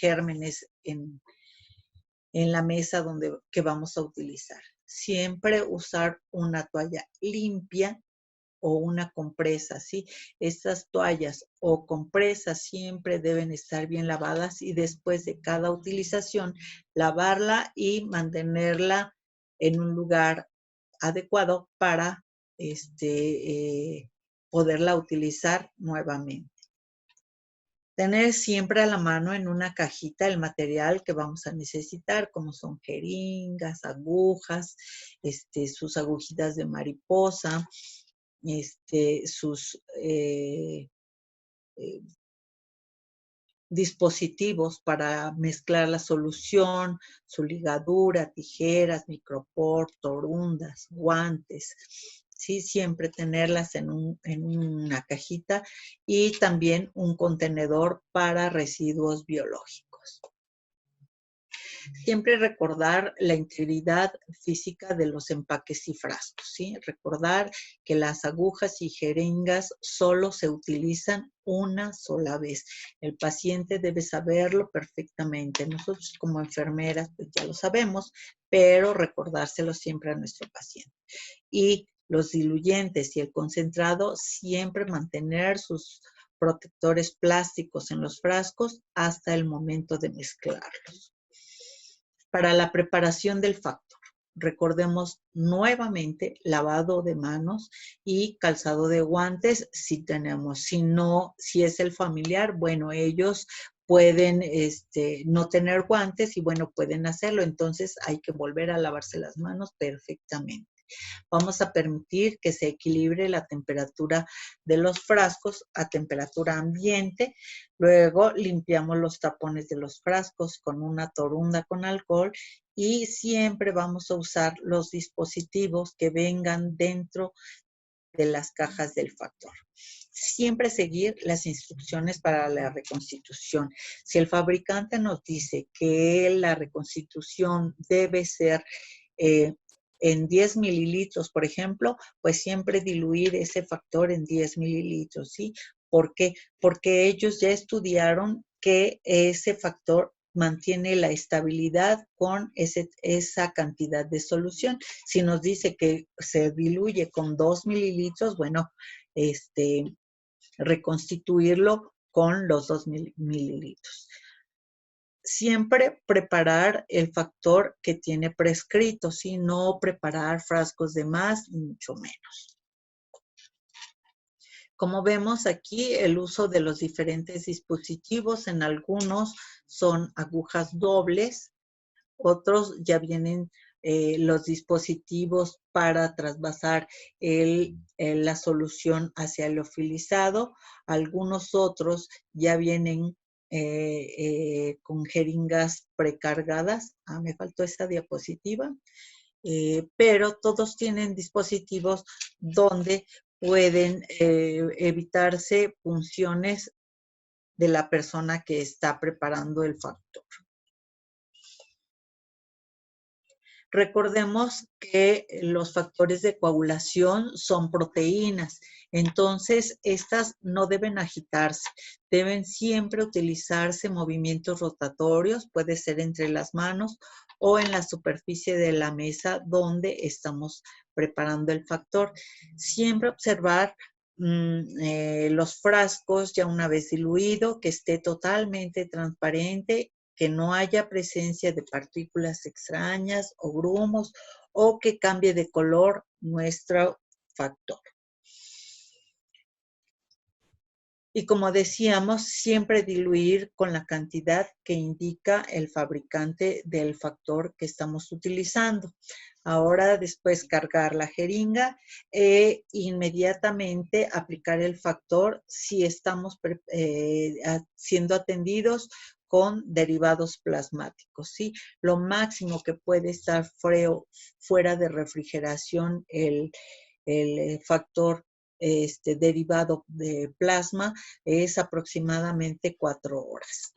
gérmenes en la mesa que vamos a utilizar. Siempre usar una toalla limpia o una compresa, ¿sí? Estas toallas o compresas siempre deben estar bien lavadas y después de cada utilización lavarla y mantenerla en un lugar adecuado para poderla utilizar nuevamente. Tener siempre a la mano en una cajita el material que vamos a necesitar, como son jeringas, agujas, sus agujitas de mariposa, sus dispositivos para mezclar la solución, su ligadura, tijeras, micropor, torundas, guantes. ¿sí? Siempre tenerlas en una cajita y también un contenedor para residuos biológicos. Siempre recordar la integridad física de los empaques y frascos, ¿sí? Recordar que las agujas y jeringas solo se utilizan una sola vez. El paciente debe saberlo perfectamente. Nosotros como enfermeras pues ya lo sabemos, pero recordárselo siempre a nuestro paciente. Y los diluyentes y el concentrado, siempre mantener sus protectores plásticos en los frascos hasta el momento de mezclarlos. Para la preparación del factor, recordemos nuevamente lavado de manos y calzado de guantes si tenemos. Si no, si es el familiar, bueno, ellos pueden no tener guantes y bueno, pueden hacerlo. Entonces hay que volver a lavarse las manos perfectamente. Vamos a permitir que se equilibre la temperatura de los frascos a temperatura ambiente. Luego limpiamos los tapones de los frascos con una torunda con alcohol y siempre vamos a usar los dispositivos que vengan dentro de las cajas del factor. Siempre seguir las instrucciones para la reconstitución. Si el fabricante nos dice que la reconstitución debe ser en 10 mililitros, por ejemplo, pues siempre diluir ese factor en 10 mililitros, ¿sí? ¿Por qué? Porque ellos ya estudiaron que ese factor mantiene la estabilidad con esa cantidad de solución. Si nos dice que se diluye con 2 mililitros, bueno, reconstituirlo con los 2 mililitros. Siempre preparar el factor que tiene prescrito, ¿sí? No preparar frascos de más, mucho menos. Como vemos aquí, el uso de los diferentes dispositivos, en algunos son agujas dobles, otros ya vienen los dispositivos para trasvasar la solución hacia el liofilizado, algunos otros ya vienen con jeringas precargadas. Me faltó esta diapositiva. Pero todos tienen dispositivos donde pueden evitarse punciones de la persona que está preparando el factor. Recordemos que los factores de coagulación son proteínas, entonces estas no deben agitarse, deben siempre utilizarse movimientos rotatorios, puede ser entre las manos o en la superficie de la mesa donde estamos preparando el factor. Siempre observar los frascos ya una vez diluido, que esté totalmente transparente, que no haya presencia de partículas extrañas o grumos o que cambie de color nuestro factor. Y como decíamos, siempre diluir con la cantidad que indica el fabricante del factor que estamos utilizando. Ahora después cargar la jeringa e inmediatamente aplicar el factor si estamos siendo atendidos con derivados plasmáticos, ¿sí? Lo máximo que puede estar fuera de refrigeración el factor derivado de plasma es aproximadamente 4 horas.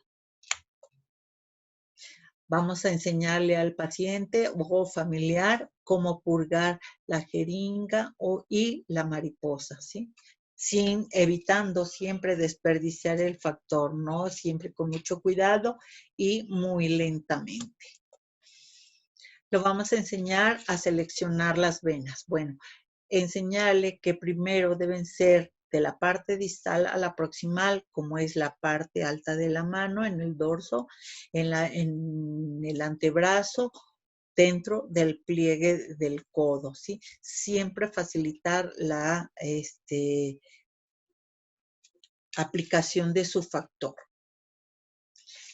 Vamos a enseñarle al paciente o familiar cómo purgar la jeringa y la mariposa, ¿sí? Evitando siempre desperdiciar el factor, ¿no? Siempre con mucho cuidado y muy lentamente. Lo vamos a enseñar a seleccionar las venas. Bueno, enseñarle que primero deben ser de la parte distal a la proximal, como es la parte alta de la mano, en el dorso, en el antebrazo, dentro del pliegue del codo, ¿sí? Siempre facilitar la aplicación de su factor.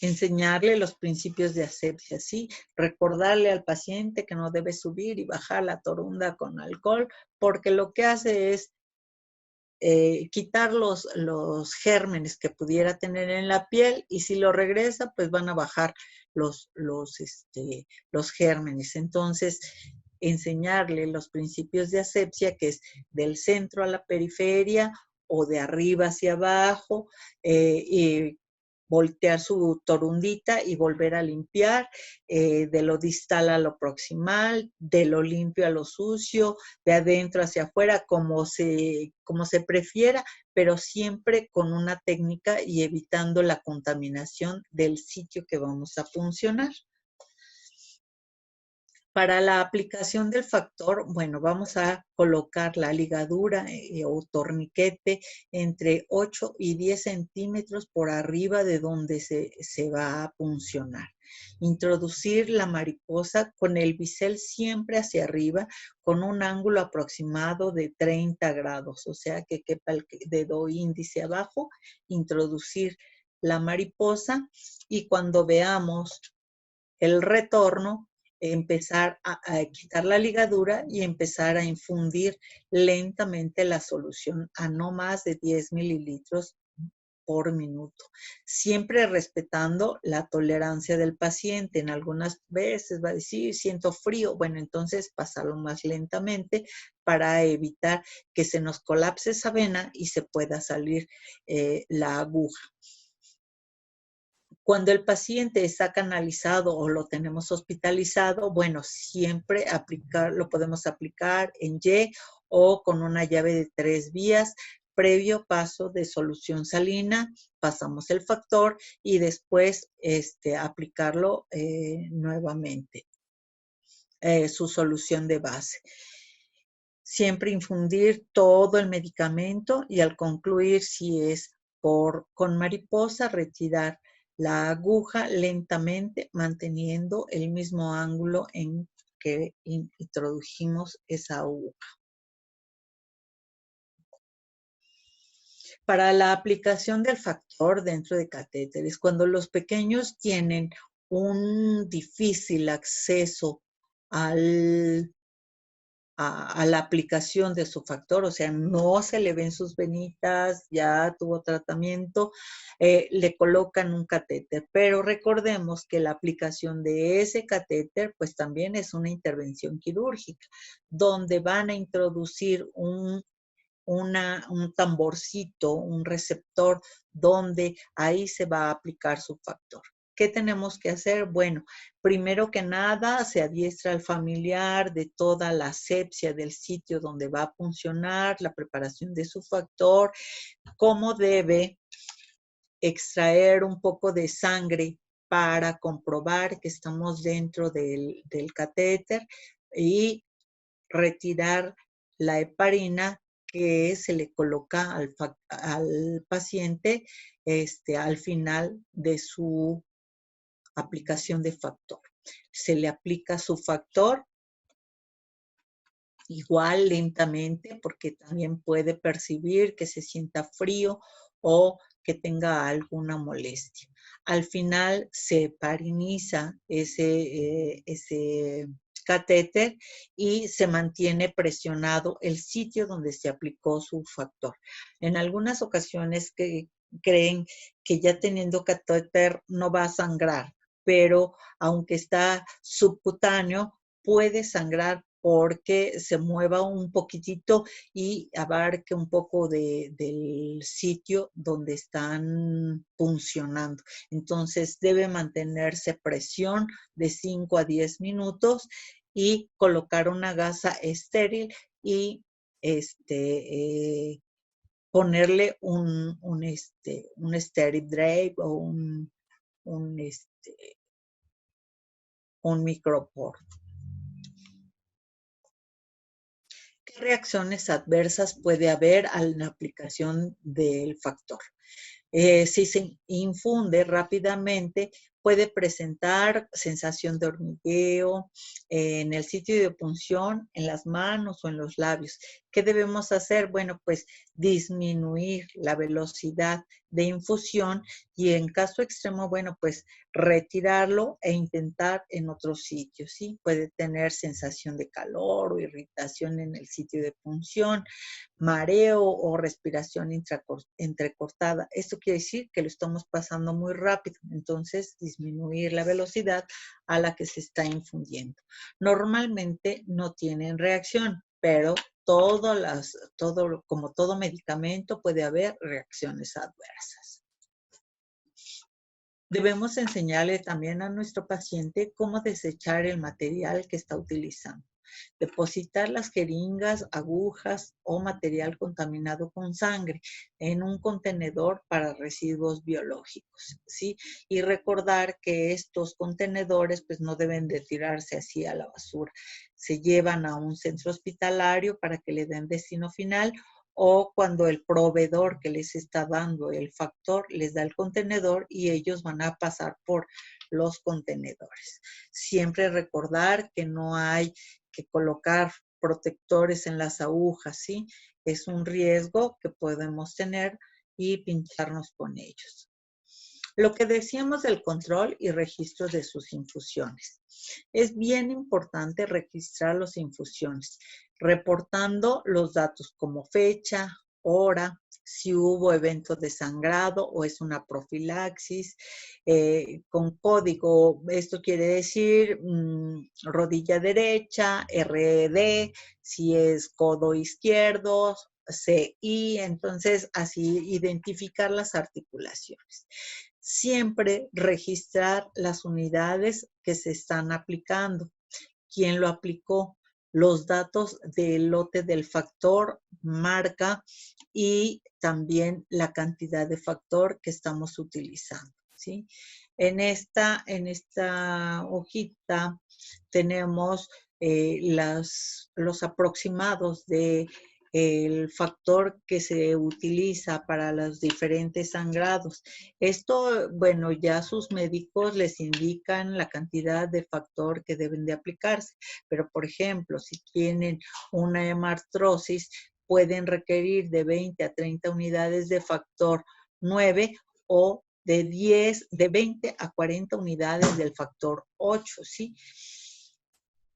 Enseñarle los principios de asepsia, ¿sí? Recordarle al paciente que no debe subir y bajar la torunda con alcohol, porque lo que hace es quitar los gérmenes que pudiera tener en la piel y si lo regresa, pues van a bajar los gérmenes. Entonces, enseñarle los principios de asepsia, que es del centro a la periferia o de arriba hacia abajo, y voltear su torundita y volver a limpiar, de lo distal a lo proximal, de lo limpio a lo sucio, de adentro hacia afuera, como se prefiera, pero siempre con una técnica y evitando la contaminación del sitio que vamos a funcionar. Para la aplicación del factor, bueno, vamos a colocar la ligadura o torniquete entre 8 y 10 centímetros por arriba de donde se va a puncionar. Introducir la mariposa con el bisel siempre hacia arriba, con un ángulo aproximado de 30 grados, o sea que quepa el dedo índice abajo, introducir la mariposa y cuando veamos el retorno, empezar a quitar la ligadura y empezar a infundir lentamente la solución a no más de 10 mililitros por minuto, siempre respetando la tolerancia del paciente. En algunas veces va a decir, siento frío, bueno, entonces pasarlo más lentamente para evitar que se nos colapse esa vena y se pueda salir la aguja. Cuando el paciente está canalizado o lo tenemos hospitalizado, bueno, siempre lo podemos aplicar en Y o con una llave de 3 vías, previo paso de solución salina, pasamos el factor y después aplicarlo nuevamente, su solución de base. Siempre infundir todo el medicamento y al concluir, si es con mariposa, retirar la aguja lentamente, manteniendo el mismo ángulo en que introdujimos esa aguja. Para la aplicación del factor dentro de catéteres, cuando los pequeños tienen un difícil acceso a la aplicación de su factor, o sea, no se le ven sus venitas, ya tuvo tratamiento, le colocan un catéter, pero recordemos que la aplicación de ese catéter pues también es una intervención quirúrgica, donde van a introducir un tamborcito, un receptor, donde ahí se va a aplicar su factor. ¿Qué tenemos que hacer? Bueno, primero que nada, se adiestra al familiar de toda la asepsia del sitio donde va a funcionar, la preparación de su factor, cómo debe extraer un poco de sangre para comprobar que estamos dentro del catéter y retirar la heparina que se le coloca al paciente al final de su aplicación de factor. Se le aplica su factor igual lentamente porque también puede percibir que se sienta frío o que tenga alguna molestia. Al final se hepariniza ese catéter y se mantiene presionado el sitio donde se aplicó su factor. En algunas ocasiones creen que ya teniendo catéter no va a sangrar, pero aunque está subcutáneo, puede sangrar porque se mueva un poquitito y abarque un poco del sitio donde están puncionando. Entonces debe mantenerse presión de 5 a 10 minutos y colocar una gasa estéril y ponerle un Steri Drape o un microport. ¿Qué reacciones adversas puede haber a la aplicación del factor? Si se infunde rápidamente, puede presentar sensación de hormigueo en el sitio de punción, en las manos o en los labios. ¿Qué debemos hacer? Bueno, pues disminuir la velocidad de infusión y en caso extremo, bueno, pues retirarlo e intentar en otro sitio, ¿sí? Puede tener sensación de calor o irritación en el sitio de punción, mareo o respiración entrecortada. Esto quiere decir que lo estamos pasando muy rápido, entonces disminuir la velocidad a la que se está infundiendo. Normalmente no tienen reacción, pero como todo medicamento puede haber reacciones adversas. Debemos enseñarle también a nuestro paciente cómo desechar el material que está utilizando. Depositar las jeringas, agujas o material contaminado con sangre en un contenedor para residuos biológicos, ¿sí? Y recordar que estos contenedores pues no deben de tirarse así a la basura. Se llevan a un centro hospitalario para que le den destino final, o cuando el proveedor que les está dando el factor les da el contenedor y ellos van a pasar por los contenedores. Siempre recordar que no hay que colocar protectores en las agujas, ¿sí? Es un riesgo que podemos tener y pincharnos con ellos. Lo que decíamos del control y registro de sus infusiones. Es bien importante registrar las infusiones, reportando los datos como fecha, hora, si hubo evento de sangrado o es una profilaxis, con código. Esto quiere decir rodilla derecha, RD, si es codo izquierdo, CI, entonces así identificar las articulaciones. Siempre registrar las unidades que se están aplicando, quién lo aplicó, los datos del lote del factor, marca y también la cantidad de factor que estamos utilizando, ¿sí? En esta hojita tenemos los aproximados de el factor que se utiliza para los diferentes sangrados. Esto, bueno, ya sus médicos les indican la cantidad de factor que deben de aplicarse, pero por ejemplo, si tienen una hemartrosis, pueden requerir de 20 a 30 unidades de factor 9 o de 20 a 40 unidades del factor 8, ¿sí?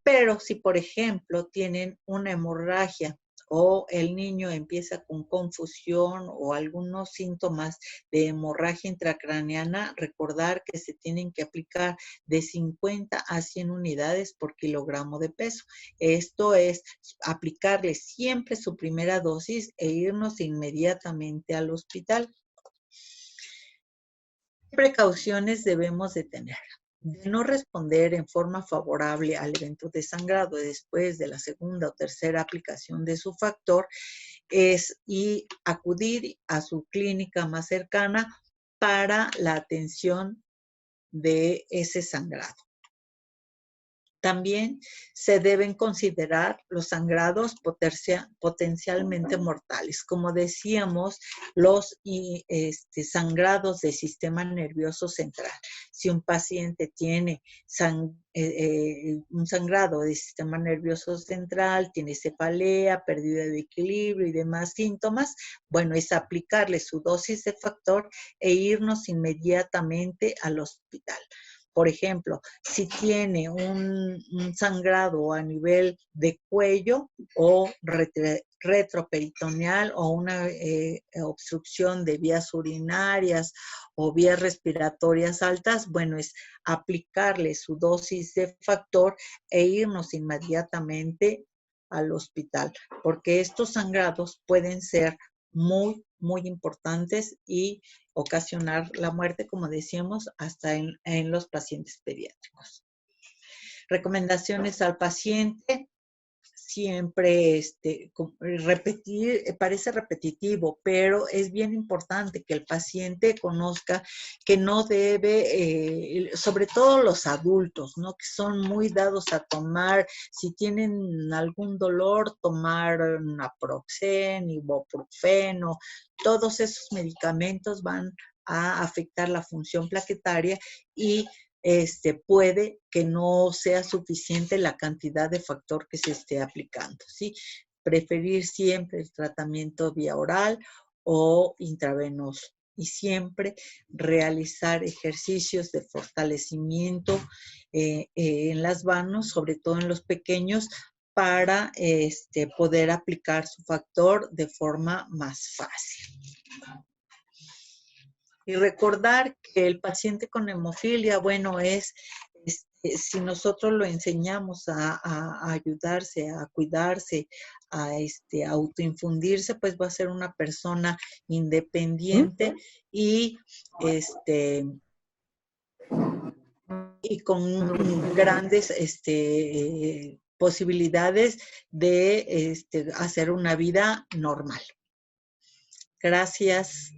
Pero si, por ejemplo, tienen una hemorragia o el niño empieza con confusión o algunos síntomas de hemorragia intracraneana, recordar que se tienen que aplicar de 50 a 100 unidades por kilogramo de peso. Esto es aplicarle siempre su primera dosis e irnos inmediatamente al hospital. ¿Qué precauciones debemos de tener? De no responder en forma favorable al evento de sangrado después de la segunda o tercera aplicación de su factor y acudir a su clínica más cercana para la atención de ese sangrado. También se deben considerar los sangrados potencialmente mortales. Como decíamos, los sangrados del sistema nervioso central. Si un paciente tiene un sangrado del sistema nervioso central, tiene cefalea, pérdida de equilibrio y demás síntomas, bueno, es aplicarle su dosis de factor e irnos inmediatamente al hospital. Por ejemplo, si tiene un sangrado a nivel de cuello o retroperitoneal o una obstrucción de vías urinarias o vías respiratorias altas, bueno, es aplicarle su dosis de factor e irnos inmediatamente al hospital, porque estos sangrados pueden ser muy, muy importantes y ocasionar la muerte, como decíamos, hasta en los pacientes pediátricos. Recomendaciones al paciente. Siempre repetir, parece repetitivo, pero es bien importante que el paciente conozca que no debe, sobre todo los adultos, ¿no? Que son muy dados a tomar, si tienen algún dolor, tomar naproxen, ibuprofeno, todos esos medicamentos van a afectar la función plaquetaria y puede que no sea suficiente la cantidad de factor que se esté aplicando, ¿sí? Preferir siempre el tratamiento vía oral o intravenoso y siempre realizar ejercicios de fortalecimiento en las manos, sobre todo en los pequeños, para poder aplicar su factor de forma más fácil. Y recordar que el paciente con hemofilia, bueno, si nosotros lo enseñamos a ayudarse, a cuidarse, a autoinfundirse, pues va a ser una persona independiente y con grandes posibilidades de hacer una vida normal. Gracias.